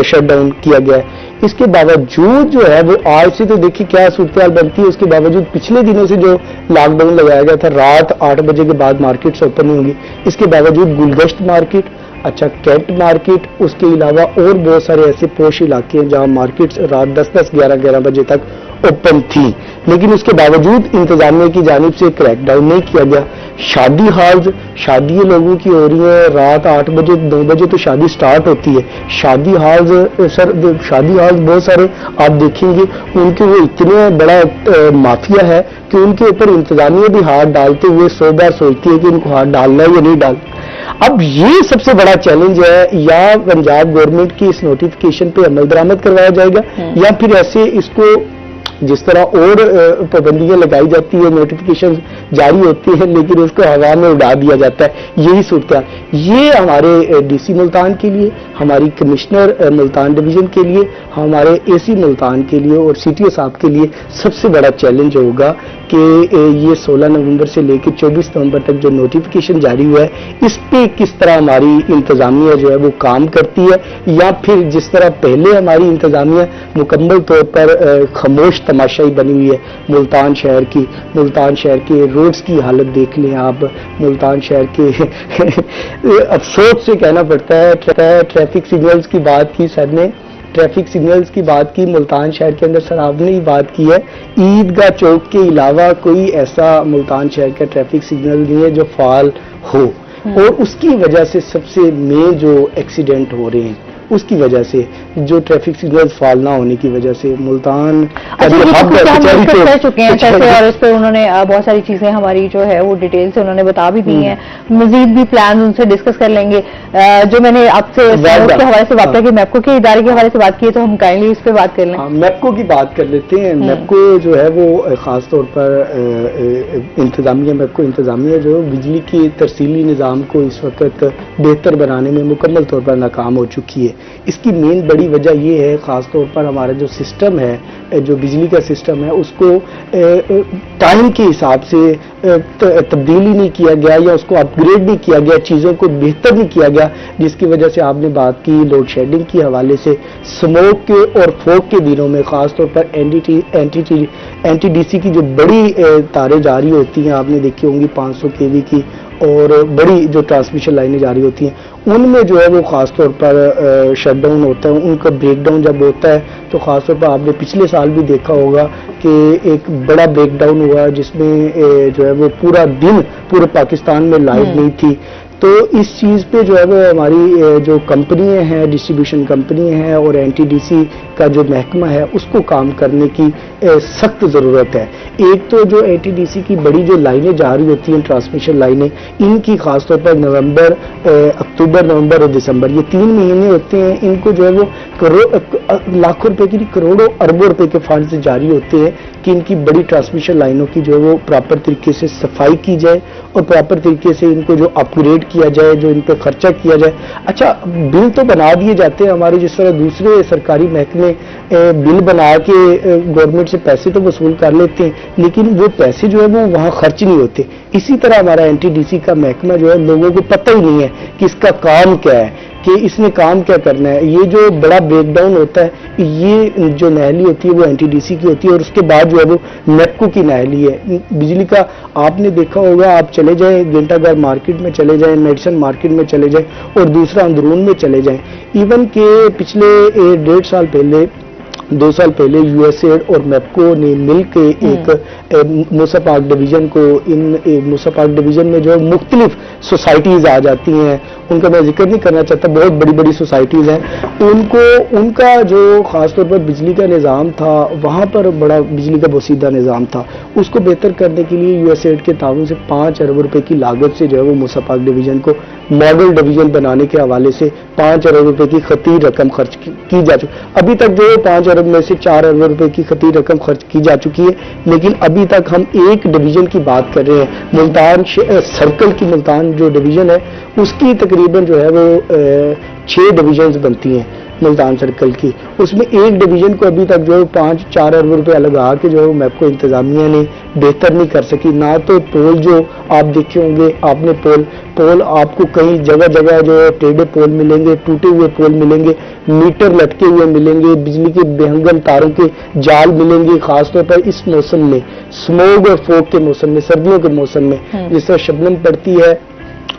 شٹ ڈاؤن کیا گیا ہے، اس کے باوجود جو ہے وہ آج سے تو دیکھیے کیا صورتحال بنتی ہے، اس کے باوجود پچھلے دنوں سے جو لاک ڈاؤن لگایا گیا تھا رات 8 بجے کے بعد مارکیٹس اوپن نہیں ہوگی، اس کے باوجود گلگشت مارکیٹ، اچھا کینٹ مارکیٹ، اس کے علاوہ اور بہت سارے ایسے پوش علاقے ہیں جہاں مارکیٹس رات 10-10 11-11 بجے تک اوپن تھی، لیکن اس کے باوجود انتظامیہ کی جانب سے کریک ڈاؤن نہیں کیا گیا. شادی ہالز، شادی لوگوں کی ہو رہی ہیں رات 8 بجے 9 بجے تو شادی سٹارٹ ہوتی ہے. شادی ہالز سر، شادی ہالز بہت سارے آپ دیکھیں گے ان کے وہ اتنے بڑا مافیا ہے کہ ان کے اوپر انتظامیہ بھی ہاتھ ڈالتے ہوئے 100 بار سوچتی ہے کہ ان کو ہاتھ ڈالنا ہے یا نہیں ڈالنا. اب یہ سب سے بڑا چیلنج ہے، یا پنجاب گورنمنٹ کی اس نوٹیفیکیشن پہ عمل درآمد کروایا جائے گا، یا پھر ایسے اس کو جس طرح اور پابندیاں لگائی جاتی ہیں، نوٹیفیکیشن جاری ہوتی ہیں لیکن اس کو ہوا میں اڑا دیا جاتا ہے. یہی صورتحال یہ ہمارے ڈی سی ملتان کے لیے، ہماری کمشنر ملتان ڈویژن کے لیے، ہمارے اے سی ملتان کے لیے اور سی ٹی او صاحب کے لیے سب سے بڑا چیلنج ہوگا کہ یہ 16 نومبر سے لے کے 24 نومبر تک جو نوٹیفیکیشن جاری ہوا ہے اس پہ کس طرح ہماری انتظامیہ جو ہے وہ کام کرتی ہے، یا پھر جس طرح پہلے ہماری انتظامیہ مکمل طور پر خاموش تماشائی بنی ہوئی ہے. ملتان شہر کے روڈز کی حالت دیکھ لیں آپ، ملتان شہر کے افسوس سے کہنا پڑتا ہے ٹریفک سگنلز کی بات کی سر نے، ٹریفک سگنلز کی بات کی ملتان شہر کے اندر سر آپ نے ہی بات کی ہے، عیدگاہ چوک کے علاوہ کوئی ایسا ملتان شہر کا ٹریفک سگنل نہیں ہے جو فعال ہو، اور اس کی وجہ سے سب سے مین جو ایکسیڈنٹ ہو رہے ہیں اس کی وجہ سے، جو ٹریفک سگنل فعال نہ ہونے کی وجہ سے ملتان کر چکے ہیں سر سے، اور اس پہ انہوں نے بہت ساری چیزیں ہماری جو ہے وہ ڈیٹیل سے انہوں نے بتا بھی دی ہیں، مزید بھی پلان ان سے ڈسکس کر لیں گے. جو میں نے آپ سے کے حوالے سے بات کی، میپکو کے ادارے کے حوالے سے بات کی ہے تو ہم کائنڈلی اس پہ بات کر لیں. میپکو کی بات کر لیتے ہیں. میپکو جو ہے وہ خاص طور پر میپکو انتظامیہ جو بجلی کی ترسیلی نظام کو اس وقت بہتر بنانے میں مکمل طور پر ناکام ہو چکی ہے. اس کی مین بڑی وجہ یہ ہے خاص طور پر ہمارا جو سسٹم ہے، جو بجلی کا سسٹم ہے اس کو ٹائم کے حساب سے تبدیلی نہیں کیا گیا یا اس کو اپ گریڈ نہیں کیا گیا، چیزوں کو بہتر نہیں کیا گیا، جس کی وجہ سے آپ نے بات کی لوڈ شیڈنگ کے حوالے سے اسموک کے اور فوگ کے دنوں میں خاص طور پر این ٹی ڈی سی کی جو بڑی تاریں جاری ہوتی ہیں آپ نے دیکھی ہوں گی 500 kV کی، اور بڑی جو ٹرانسمیشن لائنیں جاری ہوتی ہیں ان میں جو ہے وہ خاص طور پر شٹ ڈاؤن ہوتا ہے. ان کا بریک ڈاؤن جب ہوتا ہے تو خاص طور پر آپ نے پچھلے سال بھی دیکھا ہوگا کہ ایک بڑا بریک ڈاؤن ہوا جس میں جو ہے وہ پورا دن پورے پاکستان میں لائٹ نہیں تھی. تو اس چیز پہ جو ہے وہ ہماری جو کمپنیاں ہیں، ڈسٹریبیوشن کمپنی ہیں اور این ٹی ڈی سی کا جو محکمہ ہے اس کو کام کرنے کی سخت ضرورت ہے. ایک تو جو این ٹی ڈی سی کی بڑی جو لائنیں جاری ہوتی ہیں ٹرانسمیشن لائنیں، ان کی خاص طور پر نومبر، اکتوبر، نومبر اور دسمبر یہ 3 مہینے ہوتے ہیں، ان کو جو ہے وہ لاکھوں روپے کی کروڑوں اربوں روپے کے فنڈ سے جاری ہوتے ہیں کہ ان کی بڑی ٹرانسمیشن لائنوں کی جو ہے وہ پراپر طریقے سے صفائی کی جائے اور پراپر طریقے سے ان کو جو اپ گریڈ کیا جائے، جو ان پہ خرچہ کیا جائے. اچھا بل تو بنا دیے جاتے ہیں ہمارے جس طرح دوسرے سرکاری محکمے بل بنا کے گورنمنٹ سے پیسے تو وصول کر لیتے ہیں لیکن وہ پیسے جو ہے وہ وہاں خرچ نہیں ہوتے. اسی طرح ہمارا این ٹی ڈی سی کا محکمہ جو ہے لوگوں کو پتہ ہی نہیں ہے کہ اس کا کام کیا ہے، کہ اس نے کام کیا کرنا ہے. یہ جو بڑا بریک ڈاؤن ہوتا ہے یہ جو نہلی ہوتی ہے وہ این ٹی ڈی سی کی ہوتی ہے اور اس کے بعد جو ہے وہ میپکو کی نہلی ہے. بجلی کا آپ نے دیکھا ہوگا، آپ چلے جائیں گھنٹہ گھر مارکیٹ میں چلے جائیں، میڈیسن مارکیٹ میں چلے جائیں اور دوسرا اندرون میں چلے جائیں. ایون کہ پچھلے 1.5 سال پہلے 2 سال پہلے یو ایس ایڈ اور میپکو نے مل کے ایک موسا پارک ڈویژن کو، ان موسا پارک ڈویژن میں جو مختلف سوسائٹیز آ جاتی ہیں ان کا میں ذکر نہیں کرنا چاہتا، بہت بڑی بڑی سوسائٹیز ہیں، ان کا جو خاص طور پر بجلی کا نظام تھا، وہاں پر بڑا بجلی کا بوسیدہ نظام تھا، اس کو بہتر کرنے کے لیے یو ایس ایڈ کے تعاون سے 5 ارب روپے کی لاگت سے جو ہے وہ موسیٰ پاک ڈویژن کو ماڈل ڈویژن بنانے کے حوالے سے 5 ارب روپے کی خطیر رقم خرچ کی جا چکی۔ ابھی تک جو 5 ارب میں سے 4 ارب روپے کی خطیر رقم خرچ کی جا چکی ہے، لیکن ابھی تک ہم ایک ڈویژن کی بات کر رہے ہیں، ملتان سرکل کی ملتان جو ڈویژن ہے اس کی تقریباً جو ہے وہ 6 ڈویژنز بنتی ہیں ملتان سرکل کی، اس میں ایک ڈویژن کو ابھی تک جو ہے 5-4 ارب روپے لگا کے جو ہے میپکو انتظامیہ نے بہتر نہیں کر سکی۔ نہ تو پول جو آپ دیکھے ہوں گے، آپ نے پول آپ کو کئی جگہ جگہ جو ہے ٹیڑھے پول ملیں گے، ٹوٹے ہوئے پول ملیں گے، میٹر لٹکے ہوئے ملیں گے، بجلی کے بےہنگم تاروں کے جال ملیں گے، خاص طور پر اس موسم میں، اسموگ اور فوگ کے موسم میں، سردیوں کے موسم میں جس طرح شبنم پڑتی ہے،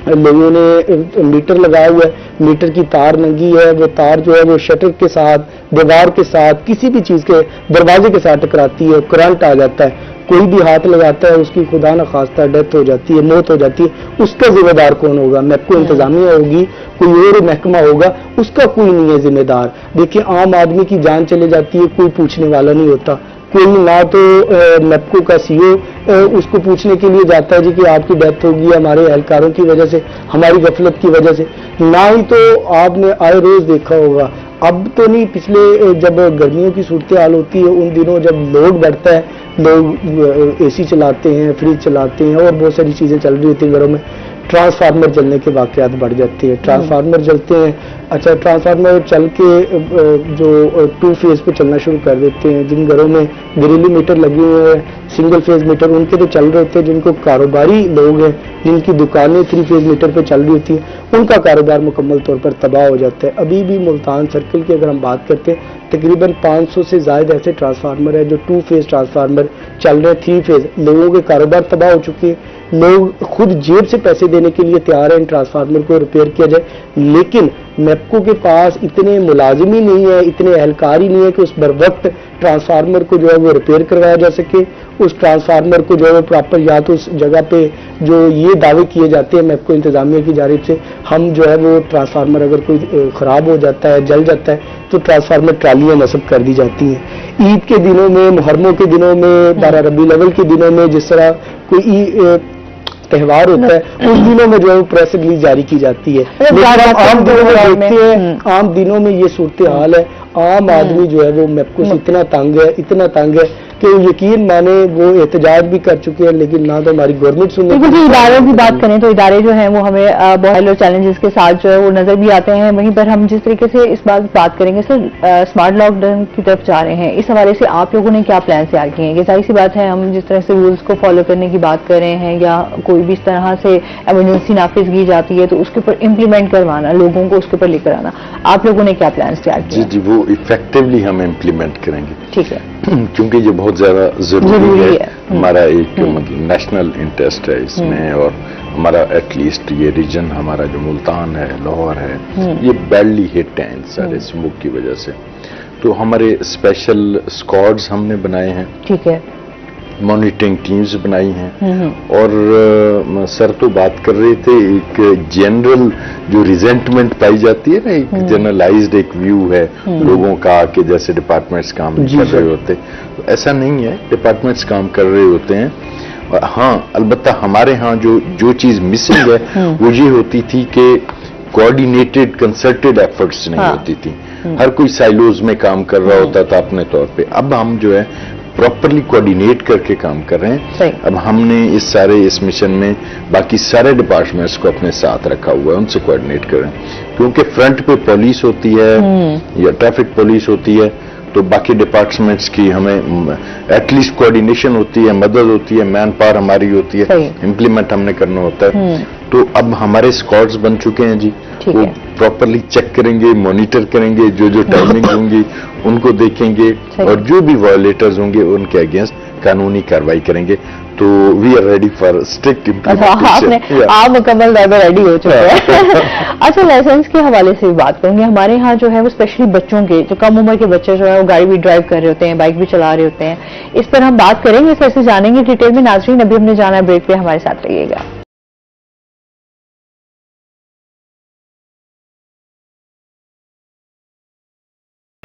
لوگوں نے میٹر لگایا ہوا ہے، میٹر کی تار ننگی ہے، وہ تار جو ہے وہ شٹر کے ساتھ، دیوار کے ساتھ، کسی بھی چیز کے دروازے کے ساتھ ٹکراتی ہے، کرنٹ آ جاتا ہے، کوئی بھی ہاتھ لگاتا ہے اس کی خدا نہ خواستہ ڈیتھ ہو جاتی ہے، موت ہو جاتی ہے، اس کا ذمہ دار کون ہوگا؟ میپکو انتظامیہ ہوگی، کوئی اور محکمہ ہوگا، اس کا کوئی نہیں ہے ذمہ دار۔ دیکھیں عام آدمی کی جان چلے جاتی ہے، کوئی پوچھنے والا نہیں ہوتا، کوئی نہ تو میپکو کا سی او اس کو پوچھنے کے لیے جاتا ہے جی کہ آپ کی ڈیتھ ہوگی ہمارے اہلکاروں کی وجہ سے، ہماری غفلت کی وجہ سے، نہ ہی تو آپ نے آئے روز دیکھا ہوگا، اب تو نہیں، پچھلے جب گرمیوں کی صورتحال ہوتی ہے ان دنوں جب لوڈ بڑھتا ہے، لوگ اے سی چلاتے ہیں، فریج چلاتے ہیں اور بہت ساری چیزیں چل رہی ہوتی ہیں گھروں میں، ٹرانسفارمر جلنے کے واقعات بڑھ جاتے ہیں، ٹرانسفارمر جلتے ہیں، اچھا ٹرانسفارمر چل کے جو 2 فیز پہ چلنا شروع کر دیتے ہیں، جن گھروں میں گھریلو میٹر لگے ہوئے ہیں، سنگل فیز میٹر ان کے تو چل رہے ہوتے ہیں، جن کو کاروباری لوگ ہیں جن کی دکانیں 3 فیز میٹر پہ چل رہی ہوتی ہیں، ان کا کاروبار مکمل طور پر تباہ ہو جاتا ہے۔ ابھی بھی ملتان سرکل کی اگر ہم بات کرتے ہیں تقریباً 500 سے زائد ایسے ٹرانسفارمر ہیں جو 2 فیز ٹرانسفارمر چل رہے ہیں، 3 فیز، لوگوں کے کاروبار تباہ ہو چکے ہیں، لوگ خود جیب سے پیسے دینے کے لیے تیار ہیں ان ٹرانسفارمر کو ریپیئر کیا جائے، لیکن میپکو کے پاس اتنے ملازم ہی نہیں ہے، اتنے اہلکار ہی نہیں ہے کہ اس بر وقت ٹرانسفارمر کو جو ہے وہ ریپیئر کروایا جا سکے، اس ٹرانسفارمر کو جو ہے وہ پراپر، یا تو اس جگہ پہ جو یہ دعوے کیے جاتے ہیں میپکو انتظامیہ کی جانب سے، ہم جو ہے وہ ٹرانسفارمر اگر کوئی خراب ہو جاتا ہے، جل جاتا ہے تو ٹرانسفارمر ٹرالیاں نصب کر دی جاتی ہیں۔ عید کے دنوں میں، محرموں کے دنوں میں، 12 ربیع الاول کے دنوں میں جس طرح کوئی تہوار ہوتا ہے اس دنوں میں جو ہے پریس ریلیز جاری کی جاتی ہے، لیکن عام دنوں میں دیکھتے ہیں، عام دنوں میں یہ صورتحال ہے، عام آدمی جو ہے وہ میپکو سے اتنا تنگ ہے کہ یقین مانے وہ احتجاج بھی کر چکے ہیں، لیکن نہ تو ہماری گورنمنٹ سننے کی۔ کیونکہ اداروں کی بات کریں تو ادارے جو ہیں وہ ہمیں بہت اور چیلنجز کے ساتھ جو ہے وہ نظر بھی آتے ہیں، وہیں پر ہم جس طریقے سے اس بات کریں گے سر، اسمارٹ لاک ڈاؤن کی طرف جا رہے ہیں، اس حوالے سے آپ لوگوں نے کیا پلان تیار کیے ہیں؟ یہ ظاہر سی بات ہے ہم جس طرح سے رولز کو فالو کرنے کی بات کر رہے ہیں یا کوئی بھی اس طرح سے ایمرجنسی نافذ کی جاتی ہے تو اس کے اوپر امپلیمنٹ کروانا، لوگوں کو اس کے اوپر لے کر آنا، آپ لوگوں نے کیا پلان تیار کیے؟ جی وہ افیکٹولی ہم امپلیمنٹ کریں گے، ٹھیک ہے، کیونکہ یہ بہت زیادہ ضروری ہے، ہمارا ایک نیشنل انٹرسٹ ہے اس میں، اور ہمارا ایٹ لیسٹ یہ ریجن ہمارا جو ملتان ہے، لاہور ہے، یہ بیڈلی ہٹ ہے ان سارے اسموک کی وجہ سے، تو ہمارے اسپیشل اسکواڈز ہم نے بنائے ہیں، ٹھیک ہے، مانیٹرنگ ٹیمز بنائی ہیں، اور سر تو بات کر رہے تھے ایک جنرل جو ریزنٹمنٹ پائی جاتی ہے نا، ایک جنرلائزڈ ایک ویو ہے لوگوں کا کہ جیسے ڈپارٹمنٹس کام نہیں کر رہے ہوتے، تو ایسا نہیں ہے، ڈپارٹمنٹس کام کر رہے ہوتے ہیں، ہاں البتہ ہمارے ہاں جو چیز مسنگ ہے وہ یہ ہوتی تھی کہ کوآرڈینیٹڈ کنسرٹڈ ایفرٹس نہیں ہوتی تھی، ہر کوئی سائلوز میں کام کر رہا ہوتا تھا اپنے طور پہ، اب ہم جو ہے پراپرلی کوآرڈینیٹ کر کے کام کر رہے ہیں۔ اب ہم نے اس مشن میں باقی سارے ڈپارٹمنٹس کو اپنے ساتھ رکھا ہوا ہے، ان سے کوآرڈینیٹ کر رہے ہیں، کیونکہ فرنٹ پہ پولیس ہوتی ہے یا ٹریفک پولیس ہوتی ہے تو باقی ڈپارٹمنٹس کی ہمیں ایٹ لیسٹ کوآرڈینیشن ہوتی ہے، مدد ہوتی ہے، مین پاور ہماری ہوتی ہے، امپلیمنٹ ہم نے کرنا ہوتا ہے، تو اب ہمارے اسکواڈز بن چکے ہیں جی، وہ پراپرلی چیک کریں گے، مانیٹر کریں گے، جو ٹائمنگ ہوں گی ان کو دیکھیں گے، اور جو بھی وائلیٹرز ہوں گے ان کے اگینسٹ قانونی کارروائی کریں گے، تو we are ready for strict implementation. آپ مکمل طور پر ریڈی ہو چکے ہیں۔ اچھا لائسنس کے حوالے سے بھی بات کروں گے، ہمارے ہاں جو ہے وہ اسپیشلی بچوں کے، جو کم عمر کے بچے جو ہے وہ گاڑی بھی ڈرائیو کر رہے ہوتے ہیں، بائک بھی چلا رہے ہوتے ہیں، اس پر ہم بات کریں گے، سر سے جانیں گے ڈیٹیل میں۔ ناظرین ابھی ہم نے جانا ہے بریک پہ، ہمارے ساتھ رہیے گا۔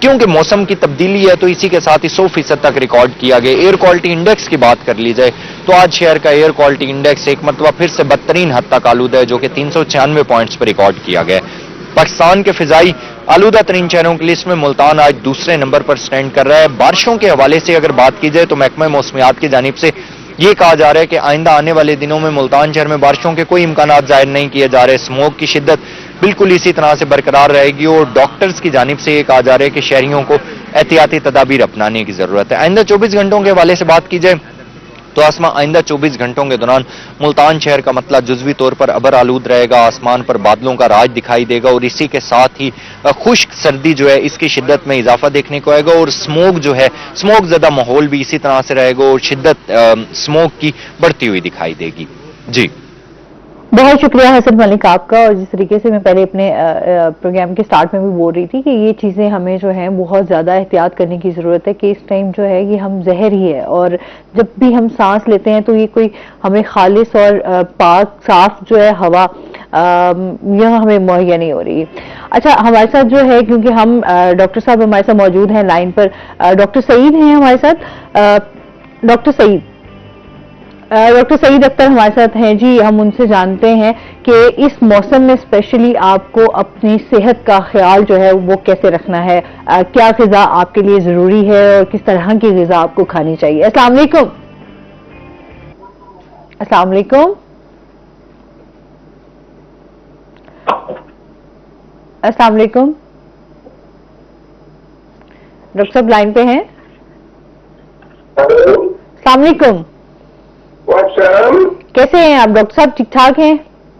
کیونکہ موسم کی تبدیلی ہے تو اسی کے ساتھ ہی 100% تک ریکارڈ کیا گیا. ایئر کوالٹی انڈیکس کی بات کر لی جائے تو آج شہر کا ایئر کوالٹی انڈیکس ایک مرتبہ پھر سے بدترین حد تک آلودہ ہے, جو کہ 396 پوائنٹس پر ریکارڈ کیا گیا. پاکستان کے فضائی آلودہ ترین شہروں کی لسٹ میں ملتان آج دوسرے نمبر پر سٹینڈ کر رہا ہے. بارشوں کے حوالے سے اگر بات کی جائے تو محکمہ موسمیات کی جانب سے یہ کہا جا رہا ہے کہ آئندہ آنے والے دنوں میں ملتان شہر میں بارشوں کے کوئی امکانات ظاہر نہیں کیے جا رہے. اسموگ کی شدت بالکل اسی طرح سے برقرار رہے گی اور ڈاکٹرز کی جانب سے یہ کہا جا رہا ہے کہ شہریوں کو احتیاطی تدابیر اپنانے کی ضرورت ہے. آئندہ 24 گھنٹوں کے حوالے سے بات کی جائے تو آسمان آئندہ 24 گھنٹوں کے دوران ملتان شہر کا مطلع جزوی طور پر ابر آلود رہے گا. آسمان پر بادلوں کا راج دکھائی دے گا اور اسی کے ساتھ ہی خشک سردی جو ہے اس کی شدت میں اضافہ دیکھنے کو آئے گا اور اسموگ جو ہے اسموگ زدہ ماحول بھی اسی طرح سے رہے گا اور شدت اسموگ کی بڑھتی ہوئی دکھائی دے گی. جی بہت شکریہ حسن ملک آپ کا. اور جس طریقے سے میں پہلے اپنے پروگرام کے سٹارٹ میں بھی بول رہی تھی کہ یہ چیزیں ہمیں جو ہیں بہت زیادہ احتیاط کرنے کی ضرورت ہے کہ اس ٹائم جو ہے یہ ہم زہر ہی ہے اور جب بھی ہم سانس لیتے ہیں تو یہ کوئی ہمیں خالص اور پاک صاف جو ہے ہوا یہ ہمیں مہیا نہیں ہو رہی. اچھا ہمارے ساتھ جو ہے کیونکہ ہم ڈاکٹر صاحب ہمارے ساتھ موجود ہیں لائن پر, ڈاکٹر سعید ہیں ہمارے ساتھ. ڈاکٹر سعید اختر ہمارے ساتھ ہیں. جی ہم ان سے جانتے ہیں کہ اس موسم میں اسپیشلی آپ کو اپنی صحت کا خیال جو ہے وہ کیسے رکھنا ہے, کیا غذا آپ کے لیے ضروری ہے اور کس طرح کی غذا آپ کو کھانی چاہیے. السلام علیکم. السلام علیکم. السلام علیکم. ڈاکٹر صاحب لائن پہ ہیں؟ السلام علیکم. کیسے ہیں آپ ڈاکٹر صاحب؟ ٹھیک ٹھاک ہیں؟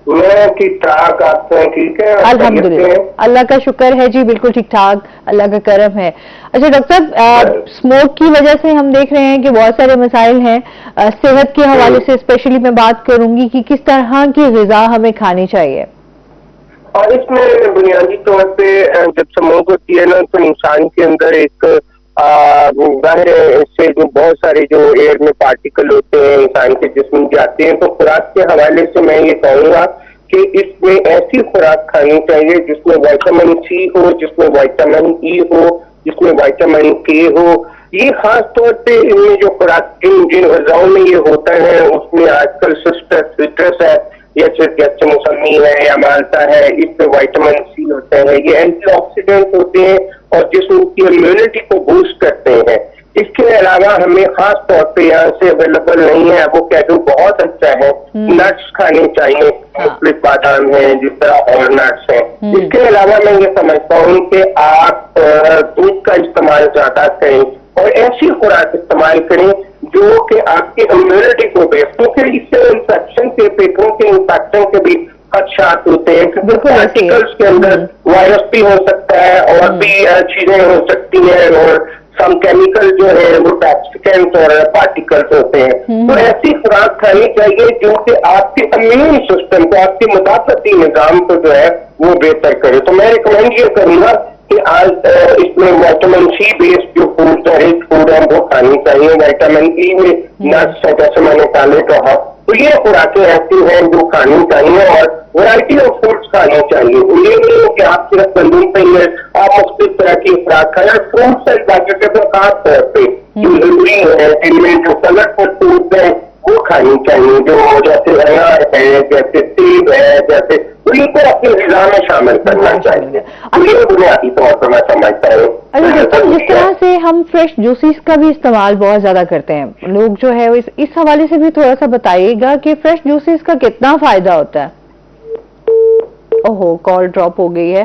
میں ٹھیک ٹھاک. آپ ٹھیک ہے؟ الحمدللہ اللہ کا شکر ہے. جی بالکل ٹھیک ٹھاک, اللہ کا کرم ہے. اچھا ڈاکٹر صاحب اسموک کی وجہ سے ہم دیکھ رہے ہیں کہ بہت سارے مسائل ہیں. صحت کے حوالے سے اسپیشلی میں بات کروں گی کہ کس طرح کی غذا ہمیں کھانی چاہیے. اور اس میں بنیادی طور پہ جب اسموک ہوتی ہے نا تو انسان کے اندر ایک ظاہر ہے اس سے جو بہت سارے جو ایئر میں پارٹیکل ہوتے ہیں انسان کے جسم میں جاتے ہیں. تو خوراک کے حوالے سے میں یہ کہوں گا کہ اس میں ایسی خوراک کھانی چاہیے جس میں وائٹامن سی ہو, جس میں وائٹامن ای ہو, جس میں وائٹامن کے ہو. یہ خاص طور پہ ان میں جو خوراک جن غذاؤں میں یہ ہوتا ہے اس میں آج کل سٹرس ہے یا جیسے موسمی ہے یا مالٹا ہے, اس میں وائٹامن سی ہوتا ہے. یہ اینٹی آکسیڈنٹ ہوتے ہیں اور جسم کی امیونٹی کو بوسٹ کرتے ہیں. اس کے علاوہ ہمیں خاص طور پہ یہاں سے اویلیبل نہیں ہے وہ کیڈو بہت اچھا ہے. نٹس کھانے چاہیے, مختلف بادام ہیں جس طرح اور نٹس ہیں. اس کے علاوہ میں یہ سمجھتا ہوں کہ آپ دودھ کا استعمال زیادہ کریں اور ایسی خوراک استعمال کریں جو کہ آپ کی امیونٹی کو بیس, کیونکہ اس سے انفیکشن کے پیٹوں کے انفیکشن کے بھی خدشات ہوتے ہیں. پارٹیکلس کے اندر وائرس بھی ہو سکتا ہے اور بھی چیزیں ہو سکتی ہیں اور سم کیمیکل جو ہے وہ ٹاکسیکینٹ اور پارٹیکلس ہوتے ہیں. تو ایسی خوراک کھانی چاہیے جو کہ آپ کے امیون سسٹم کو, آپ کے مدافعتی نظام کو جو ہے وہ بہتر کرے. تو میں ریکمینڈ یہ کروں گا کہ آج اس میں وائٹامن سی بیسڈ جو فوڈ ہے ریچ فوڈ ہے وہ کھانی چاہیے. وائٹامن ای میں نٹس ہے جیسے میں نے پہلے کہا. تو یہ خوراکیں ایسی ہیں جو کھانی چاہیے اور ورائٹی آف فوڈس کھانی چاہیے. یہ نہیں ہے کہ آپ صرف گندم پہ ہی ہے, آپ مختلف طرح کی خوراک کھائیں. فروٹس اینڈ ویجیٹیبل خاص طور پہ جو ضروری ہے ان میں جو کلرفل فوڈس ہیں وہ کھانی چاہیے, جو جیسے انار ہے, جیسے سیب ہے, جیسے ان کو اپنی غذا میں شامل کرنا چاہیے. یہ بنیادی طور پر میں سمجھتا ہوں. جس طرح سے ہم فریش جوسز کا بھی استعمال بہت زیادہ کرتے ہیں لوگ جو ہے اس حوالے سے بھی تھوڑا سا بتائیے گا کہ فریش جوسز کا کتنا فائدہ ہوتا ہے. اوہو کال ڈراپ ہو گئی ہے.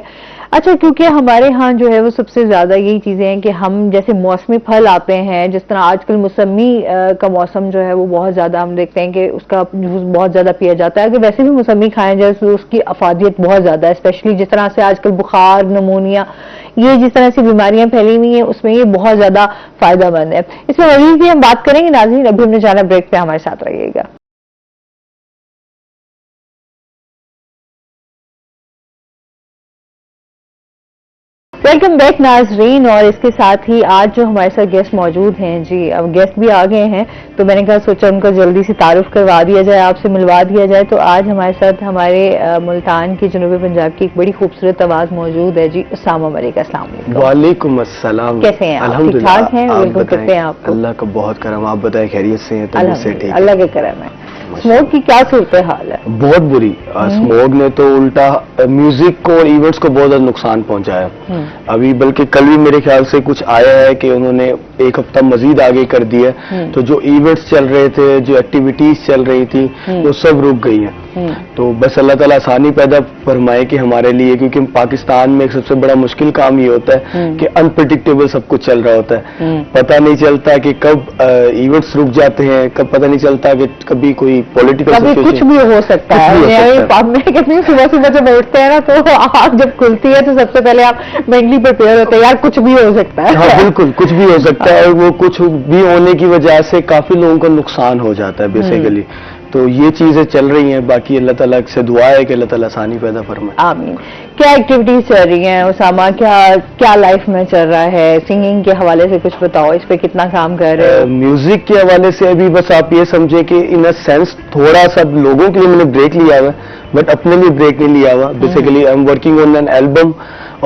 اچھا کیونکہ ہمارے ہاں جو ہے وہ سب سے زیادہ یہی چیزیں ہیں کہ ہم جیسے موسمی پھل آتے ہیں, جس طرح آج کل موسمی کا موسم جو ہے وہ بہت زیادہ ہم دیکھتے ہیں کہ اس کا جوس بہت زیادہ پیا جاتا ہے. اگر ویسے بھی موسمی کھائیں جائے تو اس کی افادیت بہت زیادہ ہے, اسپیشلی جس طرح سے آج کل بخار, نمونیا, یہ جس طرح سے بیماریاں پھیلی ہوئی ہیں اس میں یہ بہت زیادہ فائدہ مند ہے. اس میں مزید بھی ہم بات کریں گے. ناظرین ابھی ہم نے جانا بریک پہ, ہمارے ساتھ رہیے گا. ویلکم بیک ناظرین, اور اس کے ساتھ ہی آج جو ہمارے ساتھ گیسٹ موجود ہیں جی, اب گیسٹ بھی آ گئے ہیں تو میں نے کہا سوچا ان کو جلدی سے تعارف کروا دیا جائے, آپ سے ملوا دیا جائے. تو آج ہمارے ساتھ ہمارے ملتان کی جنوبی پنجاب کی ایک بڑی خوبصورت آواز موجود ہے جی, اسامہ ملک. السلام علیکم. وعلیکم السلام. کیسے ہیں آپ؟ ٹھیک ٹھاک ہیں؟ ویلکم کرتے ہیں آپ کو. اللہ کا بہت کرم. آپ بتائیں خیریت سے ہیں؟ اللہ کے کرم ہے. اسموک کی کیا صورتحال ہے؟ بہت بری. اسموک نے تو الٹا میوزک کو اور ایونٹس کو بہت زیادہ نقصان پہنچایا. ابھی بلکہ کل بھی میرے خیال سے کچھ آیا ہے کہ انہوں نے ایک ہفتہ مزید آگے کر دیا. تو جو ایونٹس چل رہے تھے, جو ایکٹیویٹیز چل رہی تھی, وہ سب رک گئی ہیں. تو بس اللہ تعالیٰ آسانی پیدا فرمائے کہ ہمارے لیے, کیونکہ پاکستان میں ایک سب سے بڑا مشکل کام یہ ہوتا ہے کہ انپریڈکٹیبل سب کچھ چل رہا ہوتا ہے. پتہ نہیں چلتا کہ کب ایونٹس رک جاتے ہیں, کب پتہ نہیں چلتا کہ کبھی کوئی پولیٹیکل کچھ بھی ہو سکتا ہے. میں کہتی ہوں صبح صبح جب اٹھتے ہیں نا تو آنکھ جب کھلتی ہے تو سب سے پہلے آپ مینٹلی پریپیئر ہوتے ہیں, یار کچھ بھی ہو سکتا ہے. ہاں بالکل, کچھ بھی ہو سکتا ہے. اور وہ کچھ بھی ہونے کی وجہ سے کافی لوگوں کو نقصان ہو جاتا ہے بیسیکلی. تو یہ چیزیں چل رہی ہیں. باقی اللہ تعالیٰ سے دعا ہے کہ اللہ تعالیٰ آسانی پیدا فرمائے. آمین. کیا ایکٹیویٹیز چل رہی ہیں اسامہ؟ کیا لائف میں چل رہا ہے؟ سنگنگ کے حوالے سے کچھ بتاؤ, اس پہ کتنا کام کر رہے ہو؟ میوزک کے حوالے سے ابھی بس آپ یہ سمجھیں کہ ان اے سینس تھوڑا سا لوگوں کے لیے میں نے بریک لیا ہوا, بٹ اپنے لیے بریک نہیں لیا ہوا. Basically I am working on an album.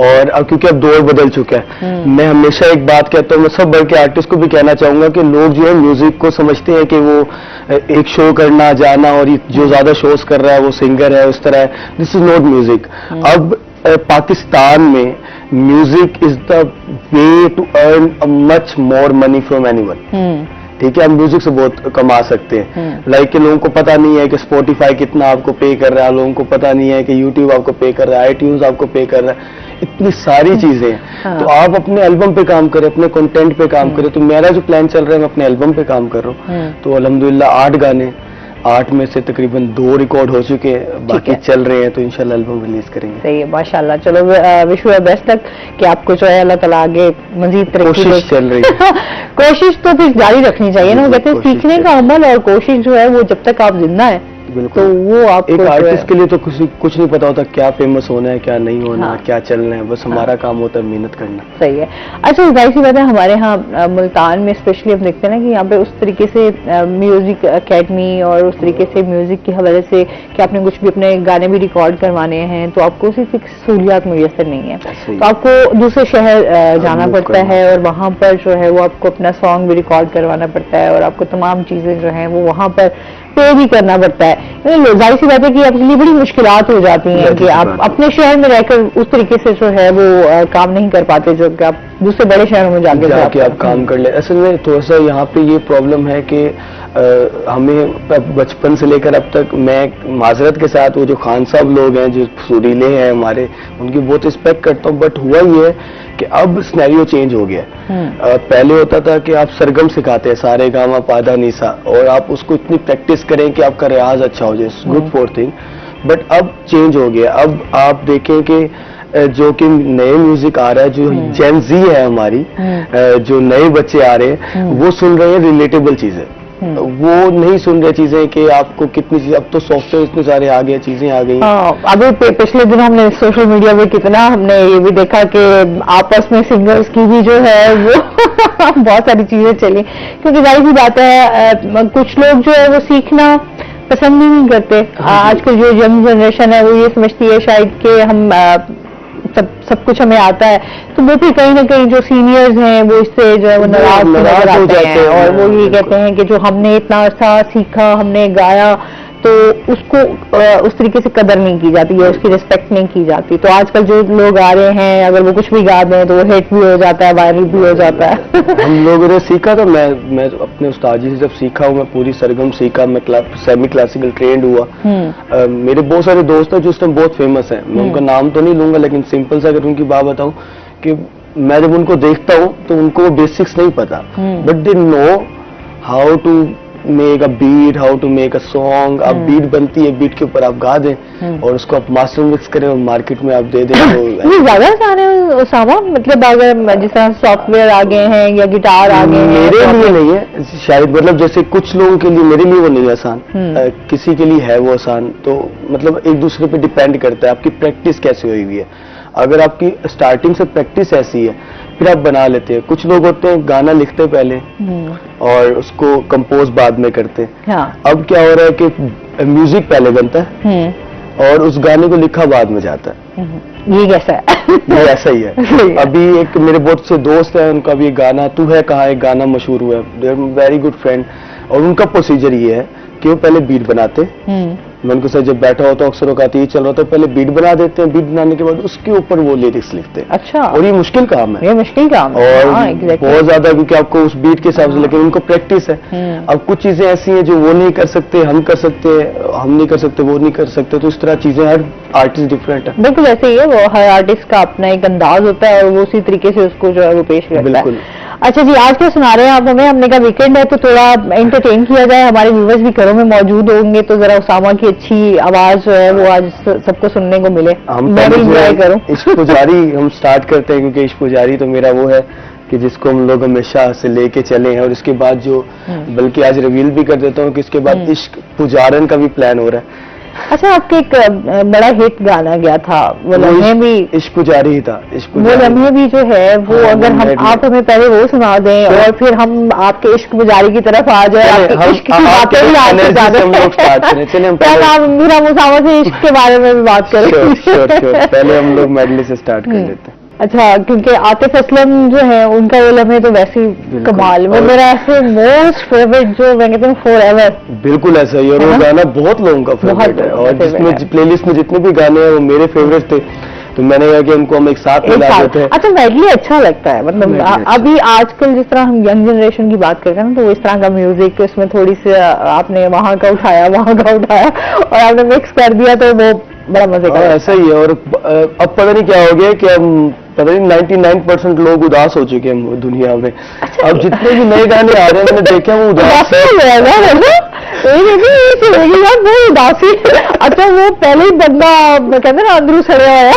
اور اب کیونکہ اب دور بدل چکا ہے, میں ہمیشہ ایک بات کہتا ہوں, میں سب بڑھ کے آرٹسٹ کو بھی کہنا چاہوں گا کہ لوگ جو ہے میوزک کو سمجھتے ہیں کہ وہ ایک شو کرنا جانا, اور جو زیادہ شوز کر رہا ہے وہ سنگر ہے, اس طرح ہے. This is not music. اب پاکستان میں music is the way to earn much more money from anyone. ٹھیک ہے, ہم میوزک سے بہت کما سکتے ہیں. لائک کہ لوگوں کو پتہ نہیں ہے کہ اسپوٹیفائی کتنا آپ کو پے کر رہا ہے, لوگوں کو پتہ نہیں ہے کہ یوٹیوب آپ کو پے کر رہا ہے, آئی ٹیونز آپ کو پے کر رہا ہے. اتنی ساری چیزیں ہیں. تو آپ اپنے البم پہ کام کریں, اپنے کنٹینٹ پہ کام کریں. تو میرا جو پلان چل رہا ہے, میں اپنے البم پہ کام کر رہا ہوں. تو الحمدللہ 8 گانے, 8 میں سے تقریباً 2 ریکارڈ ہو چکے ہیں, باقی چل رہے ہیں. تو انشاءاللہ البم ریلیز کریں گے. صحیح ہے, ماشاءاللہ. چلو وش یو بیسٹ لک کہ آپ کو جو ہے اللہ تعالیٰ آگے مزید ترقی. کوشش چل رہی ہے. کوشش تو پھر جاری رکھنی چاہیے نا. وہ کہتے ہیں سیکھنے کا عمل اور کوشش جو ہے وہ جب تک آپ زندہ ہیں تو وہ آپ ایک آرٹسٹ کے لیے تو کچھ نہیں پتا ہوتا کیا فیمس ہونا ہے, کیا نہیں ہونا, کیا چلنا ہے. بس ہمارا کام ہوتا ہے محنت کرنا. صحیح ہے. اچھا ظاہر سی بات ہے, ہمارے ہاں ملتان میں اسپیشلی ہم دیکھتے ہیں نا کہ یہاں پہ اس طریقے سے میوزک اکیڈمی اور اس طریقے سے میوزک کے حوالے سے کہ آپ نے کچھ بھی اپنے گانے بھی ریکارڈ کروانے ہیں تو آپ کو صرف ایک سہولیات میسر نہیں ہے. تو آپ کو دوسرے شہر جانا پڑتا ہے اور وہاں پر جو ہے وہ آپ کو اپنا سانگ بھی ریکارڈ کروانا پڑتا ہے, اور آپ کو تمام چیزیں جو ہیں وہ وہاں پر پے بھی کرنا پڑتا ہے. ظاہر سی بات ہے کہ آپ کے لیے بڑی مشکلات ہو جاتی ہیں کہ آپ اپنے شہر میں رہ کر اس طریقے سے جو ہے وہ کام نہیں کر پاتے جو کہ آپ دوسرے بڑے شہروں میں جا کے آپ کام کر لیں. اصل میں تھوڑا سا یہاں پہ یہ پرابلم ہے کہ ہمیں بچپن سے لے کر اب تک, میں معذرت کے ساتھ وہ جو خان صاحب لوگ ہیں جو سریلے ہیں ہمارے, ان کی بہت رسپیکٹ کرتا ہوں, بٹ ہوا یہ ہے کہ اب سینیریو چینج ہو گیا. پہلے ہوتا تھا کہ آپ سرگم سکھاتے ہیں, سارے گاما پادھا نیسا, اور آپ اس کو اتنی پریکٹس کریں کہ آپ کا ریاض اچھا ہو جائے, گڈ فور تھنگ. بٹ اب چینج ہو گیا. اب آپ دیکھیں کہ جو کہ نئے میوزک آ رہا ہے, جو جین زی ہے ہماری, جو نئے بچے آ رہے ہیں وہ سن رہے ہیں ریلیٹیبل چیزیں, وہ نہیں سن رہے چیزیں کہ آپ کو کتنی چیزیں, اب تو سافٹ ویئر اتنے سارے آ گئے, چیزیں آ گئی. ابھی پچھلے دن ہم نے سوشل میڈیا پہ کتنا ہم نے یہ بھی دیکھا کہ آپس میں سنگرز کی بھی جو ہے وہ بہت ساری چیزیں چلی, کیونکہ ظاہر سی بات ہے کچھ لوگ جو ہے وہ سیکھنا پسند نہیں کرتے. آج کل جو ینگ جنریشن ہے وہ یہ سمجھتی ہے شاید کہ ہم سب کچھ ہمیں آتا ہے, تو وہ پھر کہیں نہ کہیں جو سینئرز ہیں وہ اس سے جو ہے وہ ناراض نظر آتے ہیں, اور وہ یہ کہتے ہیں کہ جو ہم نے اتنا عرصہ سیکھا, ہم نے گایا, تو اس کو اس طریقے سے قدر نہیں کی جاتی ہے, اس کی رسپیکٹ نہیں کی جاتی. تو آج کل جو لوگ آ رہے ہیں اگر وہ کچھ بھی گا دیں تو وہ ہٹ بھی ہو جاتا ہے, وائرل بھی ہو جاتا ہے. ہم لوگوں نے سیکھا تو میں اپنے استاد جی سے جب سیکھا ہوں, میں پوری سرگم سیکھا, میں سیمی کلاسیکل ٹرینڈ ہوا. میرے بہت سارے دوست ہیں جو اس ٹائم بہت فیمس ہیں, میں ان کا نام تو نہیں لوں گا, لیکن سمپل سے اگر ان کی بات بتاؤں کہ میں جب ان کو دیکھتا ہوں تو ان کو بیسکس نہیں پتا, but they know how to make a beat, how to make a song. اب بیٹ بنتی ہے, بیٹ کے اوپر آپ گا دیں اور اس کو آپ ماسٹر مکس کریں اور مارکیٹ میں آپ دے دیں. یہ زیادہ آسان ہے اسامہ, مطلب اگر جس طرح سافٹ ویئر آ گئے ہیں یا گٹار آ گئے ہیں, میرے لیے نہیں ہے شاید, مطلب جیسے کچھ لوگوں کے لیے, میرے لیے وہ نہیں آسان, کسی کے لیے ہے وہ آسان. تو مطلب ایک دوسرے پہ ڈیپینڈ کرتا ہے آپ کی پریکٹس کیسے ہوئی ہوئی ہے. اگر آپ کی اسٹارٹنگ سے پریکٹس ایسی ہے پھر آپ بنا لیتے ہیں. کچھ لوگ ہوتے ہیں گانا لکھتے پہلے اور اس کو کمپوز بعد میں کرتے. اب کیا ہو رہا ہے کہ میوزک پہلے بنتا ہے اور اس گانے کو لکھا بعد میں جاتا ہے. یہ کیسا ہے؟ یہ ایسا ہی ہے. ابھی ایک میرے بہت سے دوست ہیں ان کا بھی ایک گانا تو ہے کہاں ایک گانا مشہور ہوا ہے, they are very good friend, اور ان کا پروسیجر یہ ہے کہ وہ پہلے بیٹ بناتے. میں ان کے ساتھ جب بیٹھا ہوتا ہوں اکثر اوقات یہ چل رہا ہوتا ہے, پہلے بیٹ بنا دیتے ہیں, بیٹ بنانے کے بعد اس کے اوپر وہ لیرکس لکھتے ہیں. اچھا. اور یہ مشکل کام ہے, یہ مشکل کام ہے اور بہت زیادہ, کیونکہ آپ کو اس بیٹ کے حساب سے, لیکن ان کو پریکٹس ہے. اب کچھ چیزیں ایسی ہیں جو وہ نہیں کر سکتے, ہم کر سکتے, ہم نہیں کر سکتے, وہ نہیں کر سکتے, تو اس طرح چیزیں ہر آرٹسٹ ڈفرینٹ ہے. بالکل ایسے ہی ہے, وہ ہر آرٹسٹ کا اپنا ایک انداز ہوتا ہے اور وہ اسی طریقے سے اس کو جو ہے وہ پیش کرتا ہے. بالکل. اچھا جی, آج کیا سنا رہے ہیں آپ ہمیں؟ ہم نے کہا ویکینڈ ہے تو تھوڑا انٹرٹین کیا جائے, ہمارے ویورز بھی گھروں میں موجود ہوں گے تو ذرا اسامہ کی اچھی آواز جو ہے وہ آج سب کو سننے کو ملے, میں بھی انجوائے کروں. عشق پجاری ہم سٹارٹ کرتے ہیں, کیونکہ عشق پجاری تو میرا وہ ہے کہ جس کو ہم لوگ ہمیشہ سے لے کے چلے ہیں, اور اس کے بعد جو بلکہ آج ریویل بھی کر دیتا ہوں کہ اس کے بعد عشق پجارن کا بھی پلان ہو رہا ہے. اچھا, آپ کے ایک بڑا ہٹ گانا گیا تھا وہ لمحے بھی, عشق پجاری ہی تھا. وہ لمحے بھی جو ہے وہ اگر آپ ہمیں پہلے وہ سنا دیں اور پھر ہم آپ کے عشق پجاری کی طرف آ جائیں, آپ کے عشق کی باتیں بھی آپ سے زیادہ, میرا مسامہ سے عشق کے بارے میں بھی بات کریں. پہلے ہم لوگ میڈلی سے اسٹارٹ کر لیتے ہیں. اچھا, کیونکہ عاطف اسلم جو ہے ان کا وہ لمحے تو ویسے ہی کمال, وہ میرا ایسے موسٹ فیوریٹ جو میں کہتی ہوں فور ایور. بالکل ایسا ہی, اور وہ گانا بہت لوگوں کا فیوریٹ ہے, اور جس میں پلے لسٹ میں جتنے بھی گانے ہیں وہ میرے فیوریٹ تھے, تو میں نے کہا کہ ان کو ہم ایک ساتھ ملا دیتے ہیں. اچھا, میڈلی اچھا لگتا ہے, مطلب ابھی آج کل جس طرح ہم ینگ جنریشن کی بات کرتے ہیں نا, تو اس طرح کا میوزک اس میں تھوڑی سی آپ نے وہاں کا اٹھایا وہاں کا اٹھایا اور آپ نے مکس کر دیا, تو وہ بڑا مزے کا. ایسا ہی ہے, اور اب پتہ نہیں کیا ہو گیا کہ ہم پتہ نہیں 99% لوگ اداس ہو چکے ہیں دنیا میں. اب جتنے بھی نئے گانے آ رہے ہیں میں نے دیکھا وہ اداس اداسی. اچھا, وہ پہلے ہی بندہ کہتے ہیں نا اندرو سڑیا ہوا ہے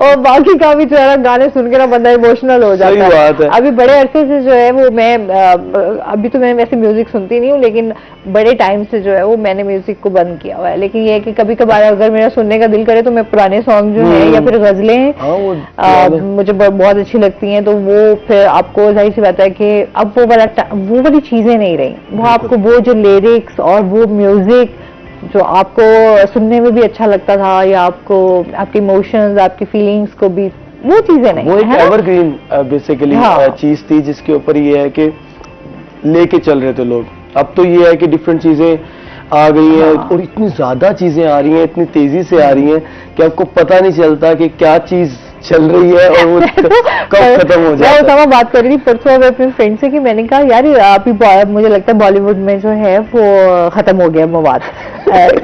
اور باقی کا بھی جو ہے گانے سن کے نا بندہ ایموشنل ہو جاتا ہے. ابھی بڑے عرصے سے جو ہے وہ میں ابھی تو میں ویسے میوزک سنتی نہیں ہوں, لیکن بڑے ٹائم سے جو ہے وہ میں نے میوزک کو بند کیا ہوا ہے. لیکن یہ ہے کہ کبھی کبھار اگر میرا سننے کا دل کرے تو میں پرانے سانگ جو ہیں یا پھر غزلیں مجھے بہت اچھی لگتی ہیں, تو وہ پھر آپ کو ظاہر سی بات ہے کہ اب وہ والی چیزیں نہیں رہی. وہ آپ کو وہ جو لیرکس اور وہ میوزک جو آپ کو سننے میں بھی اچھا لگتا تھا, یا آپ کو آپ کے ایموشنز آپ کی فیلنگس کو بھی, وہ چیزیں نہیں. وہ ایک ایور گرین بیسیکلی چیز تھی جس کے اوپر یہ ہے کہ لے کے چل رہے تھے لوگ. اب تو یہ ہے کہ ڈفرینٹ چیزیں آ گئی ہیں, اور اتنی زیادہ چیزیں آ رہی ہیں, اتنی تیزی سے آ رہی ہیں کہ آپ کو پتہ نہیں چلتا کہ کیا چیز چل رہی ہے اور وہ کب ختم ہو جائے. میں بات کر رہی تھی پرسوں اپنے فرینڈ سے کہ میں نے کہا یار ابھی مجھے لگتا ہے بالی ووڈ میں جو ہے وہ ختم ہو گیا مواد.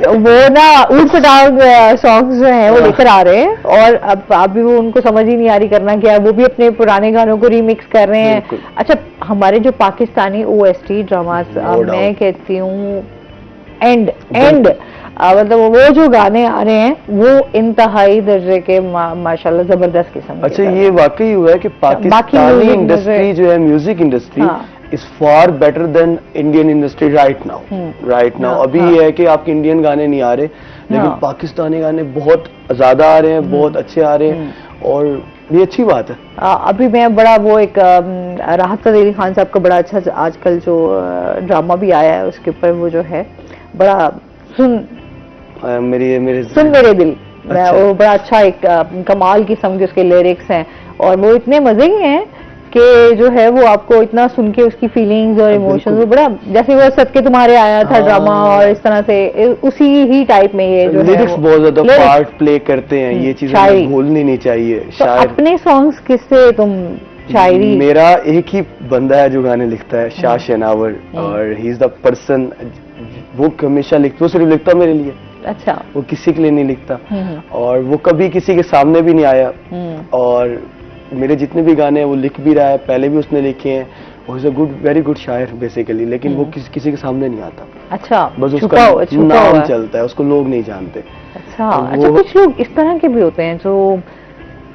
وہ نا اونٹ پٹاؤ سانگس جو ہیں وہ لے کر آ رہے ہیں, اور اب بھی وہ ان کو سمجھ ہی نہیں آ رہی کرنا کیا ہے, وہ بھی اپنے پرانے گانوں کو ریمکس کر رہے ہیں. اچھا, ہمارے جو پاکستانی OST ڈراماز, میں کہتی ہوں اینڈ مطلب وہ جو گانے آ رہے ہیں وہ انتہائی درجے کے ماشاءاللہ زبردست قسم. اچھا, یہ واقعی ہوا ہے کہ پاکستانی انڈسٹری جو ہے music industry is for better than Indian industry right now. ابھی یہ ہے کہ آپ کے انڈین گانے نہیں آ رہے, لیکن پاکستانی گانے بہت زیادہ آ رہے ہیں, بہت اچھے آ رہے ہیں, اور یہ اچھی بات ہے. ابھی میں بڑا وہ ایک راحت فتح علی خان صاحب کا بڑا اچھا آج کل جو ڈرامہ بھی آیا ہے اس کے اوپر وہ جو ہے بڑا سن میرے دل, وہ بڑا اچھا ایک کمال قسم کے اس کے لیرکس ہیں, اور وہ اتنے مزے کے ہیں کہ جو ہے وہ آپ کو اتنا سن کے اس کی فیلنگز اور ایموشنز, وہ بڑا جیسے وہ صدقے تمہارے آیا تھا ڈرامہ, اور اس طرح سے اسی ہی ٹائپ میں یہ جو لیرکس بہت زیادہ پارٹ پلے کرتے ہیں. یہ چیزیں بھولنی نہیں چاہیے. اپنے سانگس کس سے تم شاعری؟ میرا ایک ہی بندہ ہے جو گانے لکھتا ہے, شاہ شناور, اور ہی از دا پرسن, وہ ہمیشہ لکھتا, وہ صرف لکھتا میرے لیے. اچھا, وہ کسی کے لیے نہیں لکھتا, اور وہ کبھی کسی کے سامنے بھی نہیں آیا, اور میرے جتنے بھی گانے ہیں وہ لکھ بھی رہا ہے, پہلے بھی اس نے لکھے ہیں. وہ از اے ویری گڈ شاعر بیسیکلی, لیکن وہ کسی کے سامنے نہیں آتا. اچھا, بس اس کا نام چلتا ہے, اس کو لوگ نہیں جانتے. اچھا, کچھ لوگ اس طرح کے بھی ہوتے ہیں جو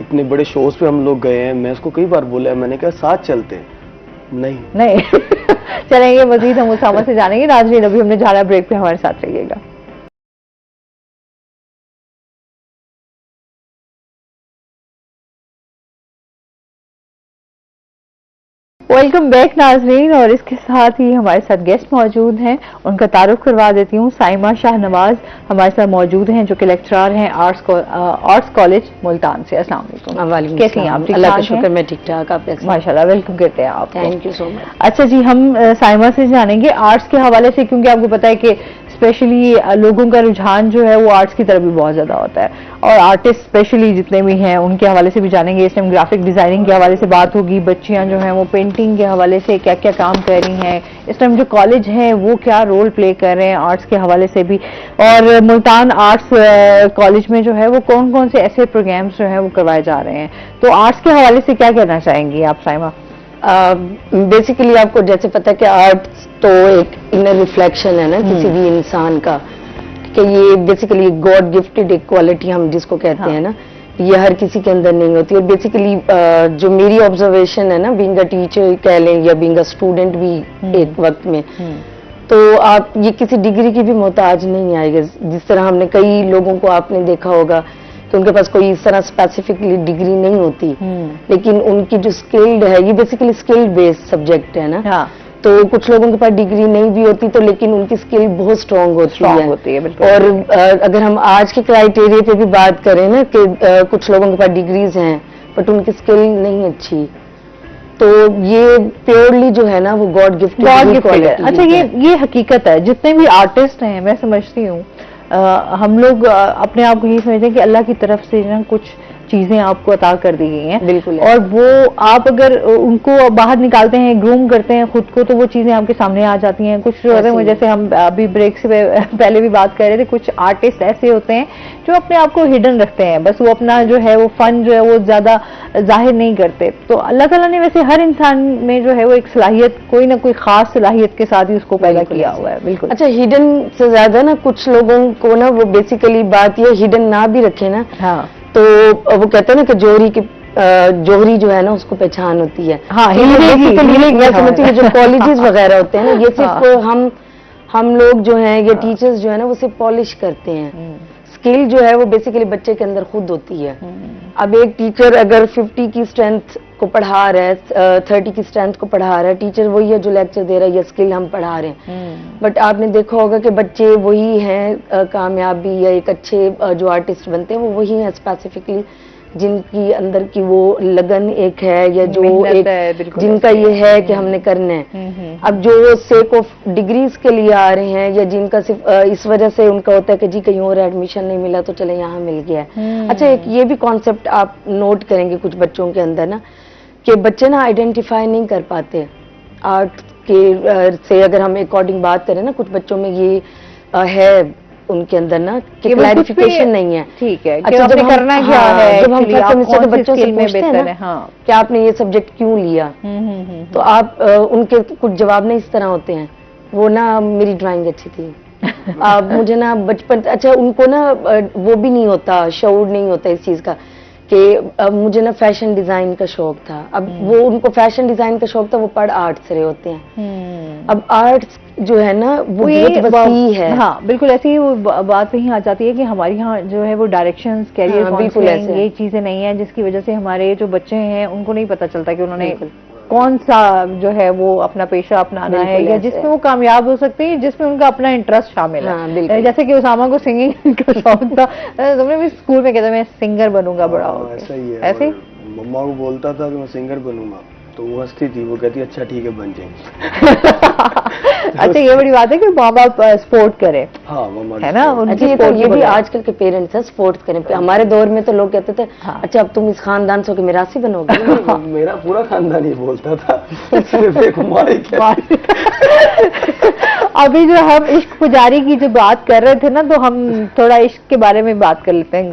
اتنے بڑے شوز پہ ہم لوگ گئے ہیں, میں اس کو کئی بار بولا ہے, میں نے کہا ساتھ چلتے ہیں, نہیں چلیں گے مزید ہم اسامہ سے جانیں گے. ناظرین ابھی ہم نے جانا بریک پہ, ہمارے ساتھ رہیے گا. ویلکم بیک ناظرین, اور اس کے ساتھ ہی ہمارے ساتھ گیسٹ موجود ہیں, ان کا تعارف کروا دیتی ہوں. سائمہ شاہ نواز ہمارے ساتھ موجود ہیں جو کہ لیکچرار ہیں آرٹس کالج ملتان سے. السلام علیکم, کیسی ہیں آپ؟ اللہ کا شکر, میں ٹھیک ٹھاک. آپ کیسے؟ ماشاء اللہ, ویلکم کرتے ہیں آپ. تھینک یو سو مچ. اچھا جی, ہم سائمہ سے جانیں گے آرٹس کے حوالے سے, کیونکہ آپ کو پتا ہے کہ اسپیشلی لوگوں کا رجحان جو ہے وہ آرٹس کی طرف بھی بہت زیادہ ہوتا ہے, اور آرٹسٹ اسپیشلی جتنے بھی ہیں ان کے حوالے سے بھی جانیں گے. اس ٹائم گرافک ڈیزائننگ کے حوالے سے بات ہوگی, بچیاں جو ہیں وہ پینٹنگ کے حوالے سے کیا کیا کام کر رہی ہیں, اس ٹائم جو کالج ہیں وہ کیا رول پلے کر رہے ہیں آرٹس کے حوالے سے بھی, اور ملتان آرٹس کالج میں جو ہے وہ کون کون سے ایسے پروگرامز جو ہیں وہ کروائے جا رہے ہیں. تو آرٹس کے حوالے سے کیا کہنا چاہیں گی آپ سائمہ؟ بیسیکلی آپ کو جیسے پتا کہ آرٹ تو ایک انر ریفلیکشن ہے نا کسی بھی انسان کا, کہ یہ بیسیکلی گاڈ گفٹڈ ایک کوالٹی ہم جس کو کہتے ہیں نا, یہ ہر کسی کے اندر نہیں ہوتی. اور بیسیکلی جو میری آبزرویشن ہے نا, بینگ اے ٹیچر کہہ لیں یا بینگ اے اسٹوڈنٹ بھی ایک وقت میں, تو آپ یہ کسی ڈگری کی بھی محتاج نہیں آئے گا. جس طرح ہم نے کئی لوگوں کو آپ نے دیکھا ہوگا کہ ان کے پاس کوئی اس طرح اسپیسیفکلی ڈگری نہیں ہوتی, لیکن ان کی جو اسکلڈ ہے, یہ بیسیکلی اسکل بیسڈ سبجیکٹ ہے نا, تو کچھ لوگوں کے پاس ڈگری نہیں بھی ہوتی تو لیکن ان کی اسکل بہت اسٹرانگ ہوتی ہے. اور اگر ہم آج کے کرائیٹیریا پہ بھی بات کریں نا کہ کچھ لوگوں کے پاس ڈگریز ہیں بٹ ان کی اسکل نہیں اچھی, تو یہ پیورلی جو ہے نا وہ گاڈ گفٹ ہے. اچھا, یہ حقیقت ہے. جتنے بھی آرٹسٹ ہیں میں سمجھتی ہوں ہم لوگ اپنے آپ کو یہ سمجھتے ہیں کہ اللہ کی طرف سے نا کچھ چیزیں آپ کو عطا کر دی گئی ہیں, بالکل, اور وہ آپ اگر ان کو باہر نکالتے ہیں, گروم کرتے ہیں خود کو, تو وہ چیزیں آپ کے سامنے آ جاتی ہیں. کچھ جو ہوتے ہیں جیسے ہم ابھی بریک سے پہلے بھی بات کر رہے تھے, کچھ آرٹسٹ ایسے ہوتے ہیں جو اپنے آپ کو ہڈن رکھتے ہیں, بس وہ اپنا جو ہے وہ فن جو ہے وہ زیادہ ظاہر نہیں کرتے. تو اللہ تعالیٰ نے ویسے ہر انسان میں جو ہے وہ ایک صلاحیت, کوئی نہ کوئی خاص صلاحیت کے ساتھ ہی اس کو پیدا کیا ہوا ہے. بالکل. اچھا, ہڈن سے زیادہ نا کچھ لوگوں کو نا وہ بیسیکلی بات یہ ہڈن نہ بھی رکھے نا, ہاں, تو وہ کہتے ہیں نا کہ جوہری جو ہے نا اس کو پہچان ہوتی ہے. ہاں, میں سمجھتی ہوں جو کالجز وغیرہ ہوتے ہیں نا, یہ صرف ہم لوگ جو ہیں یا ٹیچرز جو ہے نا وہ صرف پالش کرتے ہیں. اسکل جو ہے وہ بیسیکلی بچے کے اندر خود ہوتی ہے. اب ایک ٹیچر اگر 50 کی اسٹرینتھ کو پڑھا رہا ہے, 30 کی اسٹرینتھ کو پڑھا رہا ہے, ٹیچر وہی ہے جو لیکچر دے رہا ہے, یا اسکل ہم پڑھا رہے ہیں. بٹ آپ نے دیکھا ہوگا کہ بچے وہی ہیں کامیابی یا ایک اچھے جو آرٹسٹ بنتے ہیں وہ وہی ہیں اسپیسیفکلی جن کی اندر کی وہ لگن ایک ہے, یا جو ایک جن کا یہ ہے کہ ہم نے کرنا ہے. اب جو سیک آف ڈگریز کے لیے آ رہے ہیں, یا جن کا صرف اس وجہ سے ان کا ہوتا ہے کہ جی کہیں اور ایڈمیشن نہیں ملا تو چلے یہاں مل گیا ہے. اچھا, ایک یہ بھی کانسیپٹ آپ نوٹ کریں گے کچھ بچوں کے اندر نا, کہ بچے نا آئیڈینٹیفائی نہیں کر پاتے آرٹ کے سے. اگر ہم اکارڈنگ بات کریں نا, کچھ بچوں میں یہ ہے ان کے اندر نا کہ کلیریفیکیشن نہیں ہے. ٹھیک ہے, اچھا, جب کرنا کیا ہے, جب ہم فرسٹ سیمسٹر کے بچوں سے پوچھتے ہیں نا کہ آپ نے یہ سبجیکٹ کیوں لیا, تو آپ ان کے کچھ جواب نا اس طرح ہوتے ہیں, وہ نا میری ڈرائنگ اچھی تھی, مجھے نا بچپن, اچھا ان کو نا وہ بھی نہیں ہوتا, شعور نہیں ہوتا اس چیز کا کہ مجھے نا فیشن ڈیزائن کا شوق تھا. اب وہ ان کو فیشن ڈیزائن کا شوق تھا, وہ پڑھ آرٹ سے رہے ہوتے ہیں. اب آرٹس جو ہے نا وہ بہت وسیع ہے. ہاں بالکل, ایسی وہ بات وہیں آ جاتی ہے کہ ہمارے یہاں جو ہے وہ ڈائریکشنز, کیریئر کاؤنسلنگ, یہ چیزیں نہیں ہیں, جس کی وجہ سے ہمارے جو بچے ہیں ان کو نہیں پتا چلتا کہ انہوں نے کون سا جو ہے وہ اپنا پیشہ اپنانا ہے, یا جس میں وہ کامیاب ہو سکتے ہیں, جس میں ان کا اپنا انٹرسٹ شامل ہے. جیسے کہ اسامہ کو سنگنگ کا شوق تھا, تم نے بھی اسکول میں کہتا میں سنگر بنوں گا بڑا ہو کے, ایسے مما کو بولتا تھا کہ میں سنگر بنوں گا, تو وہ ہنستی تھی, وہ کہتی اچھا ٹھیک ہے بن جائیں گے. اچھا, یہ بڑی بات ہے کہ ماں باپ سپورٹ کرے, ہاں ہے نا. یہ بھی آج کل کے پیرنٹس ہیں, سپورٹ کریں. ہمارے دور میں تو لوگ کہتے تھے اچھا اب تم اس خاندان سے ہو کے میراثی بنو گے. میرا پورا خاندان ہی بولتا تھا, صرف ایک ہماری. ابھی جو ہم عشق پجاری کی جو بات کر رہے تھے نا, تو ہم تھوڑا عشق کے بارے میں بات کر لیتے ہیں.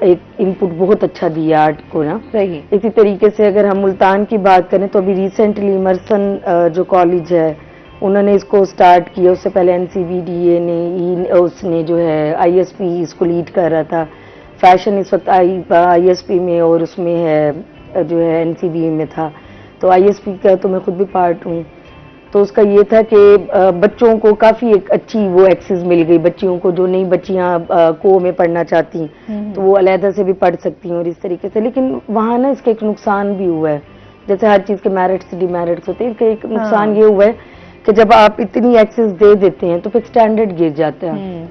ایک انپٹ بہت اچھا دیا آرٹ کو نا. صحیح. اسی طریقے سے اگر ہم ملتان کی بات کریں تو ابھی ریسنٹلی مرسن جو کالج ہے انہوں نے اس کو سٹارٹ کیا. اس سے پہلے NCVDA نے اس نے جو ہے ISP اس کو لیڈ کر رہا تھا. فیشن اس وقت ISP میں اور اس میں ہے جو ہے NCBA میں تھا. تو ISP کا تو میں خود بھی پارٹ ہوں. تو اس کا یہ تھا کہ بچوں کو کافی ایک اچھی وہ ایکسس مل گئی بچیوں کو جو نئی بچیاں کو میں پڑھنا چاہتی ہیں تو وہ علیحدہ سے بھی پڑھ سکتی ہیں اور اس طریقے سے. لیکن وہاں نا اس کا ایک نقصان بھی ہوا ہے. جیسے ہر چیز کے میرٹس ڈیمیرٹس ہوتے ہیں, اس کا ایک نقصان یہ ہوا ہے کہ جب آپ اتنی ایکسس دے دیتے ہیں تو پھر اسٹینڈرڈ گر جاتا ہے.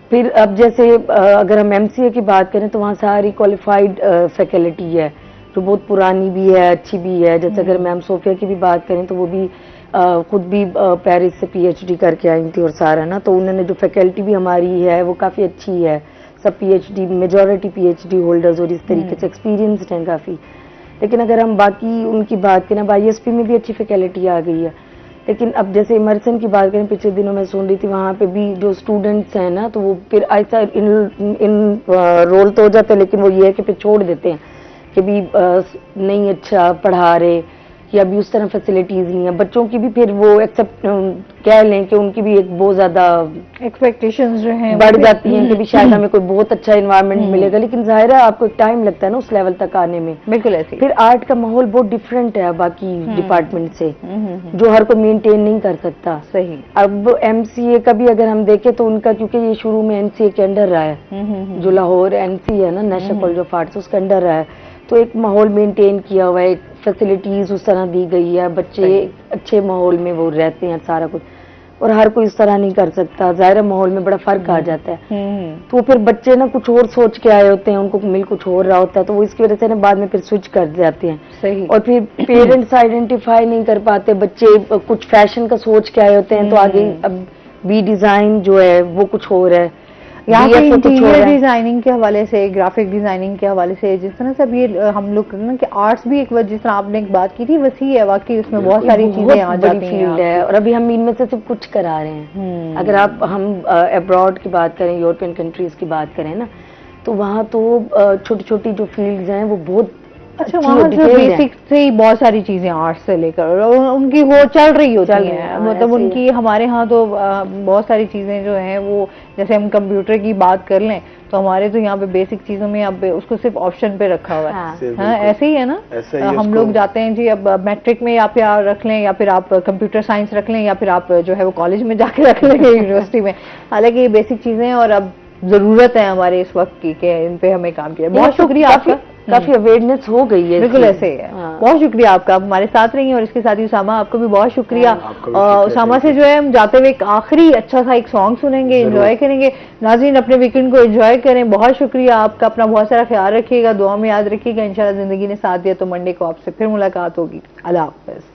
پھر اب جیسے اگر ہم MCA کی بات کریں تو وہاں ساری کوالیفائڈ فیکلٹی ہے جو بہت پرانی بھی ہے اچھی بھی ہے. جیسے اگر میم صوفیہ کی بھی بات کریں تو وہ بھی خود بھی پیرس سے PhD کر کے آئی تھی اور سارا نا, تو انہوں نے جو فیکلٹی بھی ہماری ہے وہ کافی اچھی ہے. سب PhD میجورٹی PhD ہولڈرز اور اس طریقے سے ایکسپیرینسڈ ہیں کافی. لیکن اگر ہم باقی ان کی بات کریں, اب ISP میں بھی اچھی فیکلٹی آ گئی ہے. لیکن اب جیسے ایمرسن کی بات کریں, پچھلے دنوں میں سن رہی تھی وہاں پہ بھی جو اسٹوڈنٹس ہیں نا تو وہ پھر ایسا ان رول تو ہو جاتا ہے لیکن وہ یہ ہے کہ پھر چھوڑ دیتے ہیں کہ بھی نہیں اچھا پڑھا رہے یا بھی اس طرح فیسلٹیز نہیں ہیں. بچوں کی بھی پھر وہ ایکسپٹ کہہ لیں کہ ان کی بھی ایک بہت زیادہ ایکسپیکٹیشنز جو ہیں بڑھ جاتی ہیں کہ بھی شاید ہمیں کوئی بہت اچھا انوائرمنٹ ملے گا. لیکن ظاہر ہے آپ کو ایک ٹائم لگتا ہے نا اس لیول تک آنے میں. بالکل ایسے. پھر آرٹ کا ماحول بہت ڈفرینٹ ہے باقی ڈپارٹمنٹ سے جو ہر کوئی مینٹین نہیں کر سکتا. صحیح. اب MCA کا بھی اگر ہم دیکھیں تو ان کا کیونکہ یہ شروع میں NCA کے انڈر رہا ہے, جو لاہور NC ہے نا نیشنل کالج آف آرٹس, اس کے انڈر رہا ہے, تو ایک ماحول مینٹین کیا ہوا ہے, ایک فیسلٹیز اس طرح دی گئی ہے, بچے اچھے ماحول میں وہ رہتے ہیں سارا کچھ. اور ہر کوئی اس طرح نہیں کر سکتا, ظاہر ماحول میں بڑا فرق آ جاتا ہے. تو پھر بچے نا کچھ اور سوچ کے آئے ہوتے ہیں, ان کو مل کچھ اور رہا ہوتا ہے, تو وہ اس کی وجہ سے نا بعد میں پھر سوئچ کر جاتے ہیں. صحیح. اور پھر پیرنٹس آئیڈینٹیفائی نہیں کر پاتے, بچے کچھ فیشن کا سوچ کے آئے ہوتے ہیں تو آگے اب بھی ڈیزائن جو ہے وہ کچھ اور ہے. یہاں پہ انٹیریئر ڈیزائننگ کے حوالے سے, گرافک ڈیزائننگ کے حوالے سے, جس طرح سے یہ ہم لوگ نا کہ آرٹس بھی ایک وقت جس طرح آپ نے ایک بات کی تھی وسیع ہے واقعی, اس میں بہت ساری چیزیں آ جاتی ہیں ہے. اور ابھی ہم ان میں سے سب کچھ کرا رہے ہیں. اگر ہم ابراڈ کی بات کریں, یورپین کنٹریز کی بات کریں نا, تو وہاں تو چھوٹی چھوٹی جو فیلڈز ہیں وہ بہت اچھا, وہاں سے بیسک سے ہی بہت ساری چیزیں آرٹ سے لے کر ان کی وہ چل رہی ہوتی ہیں. مطلب ان کی ہمارے ہاں تو بہت ساری چیزیں جو ہیں وہ, جیسے ہم کمپیوٹر کی بات کر لیں تو ہمارے تو یہاں پہ بیسک چیزوں میں اب اس کو صرف آپشن پہ رکھا ہوا ہے. ہاں ایسے ہی ہے نا, ہم لوگ جاتے ہیں جی اب میٹرک میں یا پھر رکھ لیں یا پھر آپ کمپیوٹر سائنس رکھ لیں یا پھر آپ جو ہے وہ کالج میں جا کے رکھ لیں گے یونیورسٹی میں. حالانکہ یہ بیسک چیزیں ہیں اور اب ضرورت ہے ہمارے اس وقت کی کہ ان پہ ہمیں کام کیا. بہت شکریہ آپ کا, کافی اویئرنیس ہو گئی ہے. بالکل ایسے ہی ہے. بہت شکریہ آپ کا, آپ ہمارے ساتھ رہی ہیں. اور اس کے ساتھ ہی اسامہ آپ کو بھی بہت شکریہ. اسامہ سے جو ہے ہم جاتے ہوئے ایک آخری اچھا سا ایک سانگ سنیں گے, انجوائے کریں گے. ناظرین اپنے ویکینڈ کو انجوائے کریں. بہت شکریہ آپ کا, اپنا بہت سارا خیال رکھیے گا, دعا میں یاد رکھیے گا. انشاءاللہ زندگی نے ساتھ دیا تو منڈے کو آپ سے پھر ملاقات ہوگی. اللہ حافظ.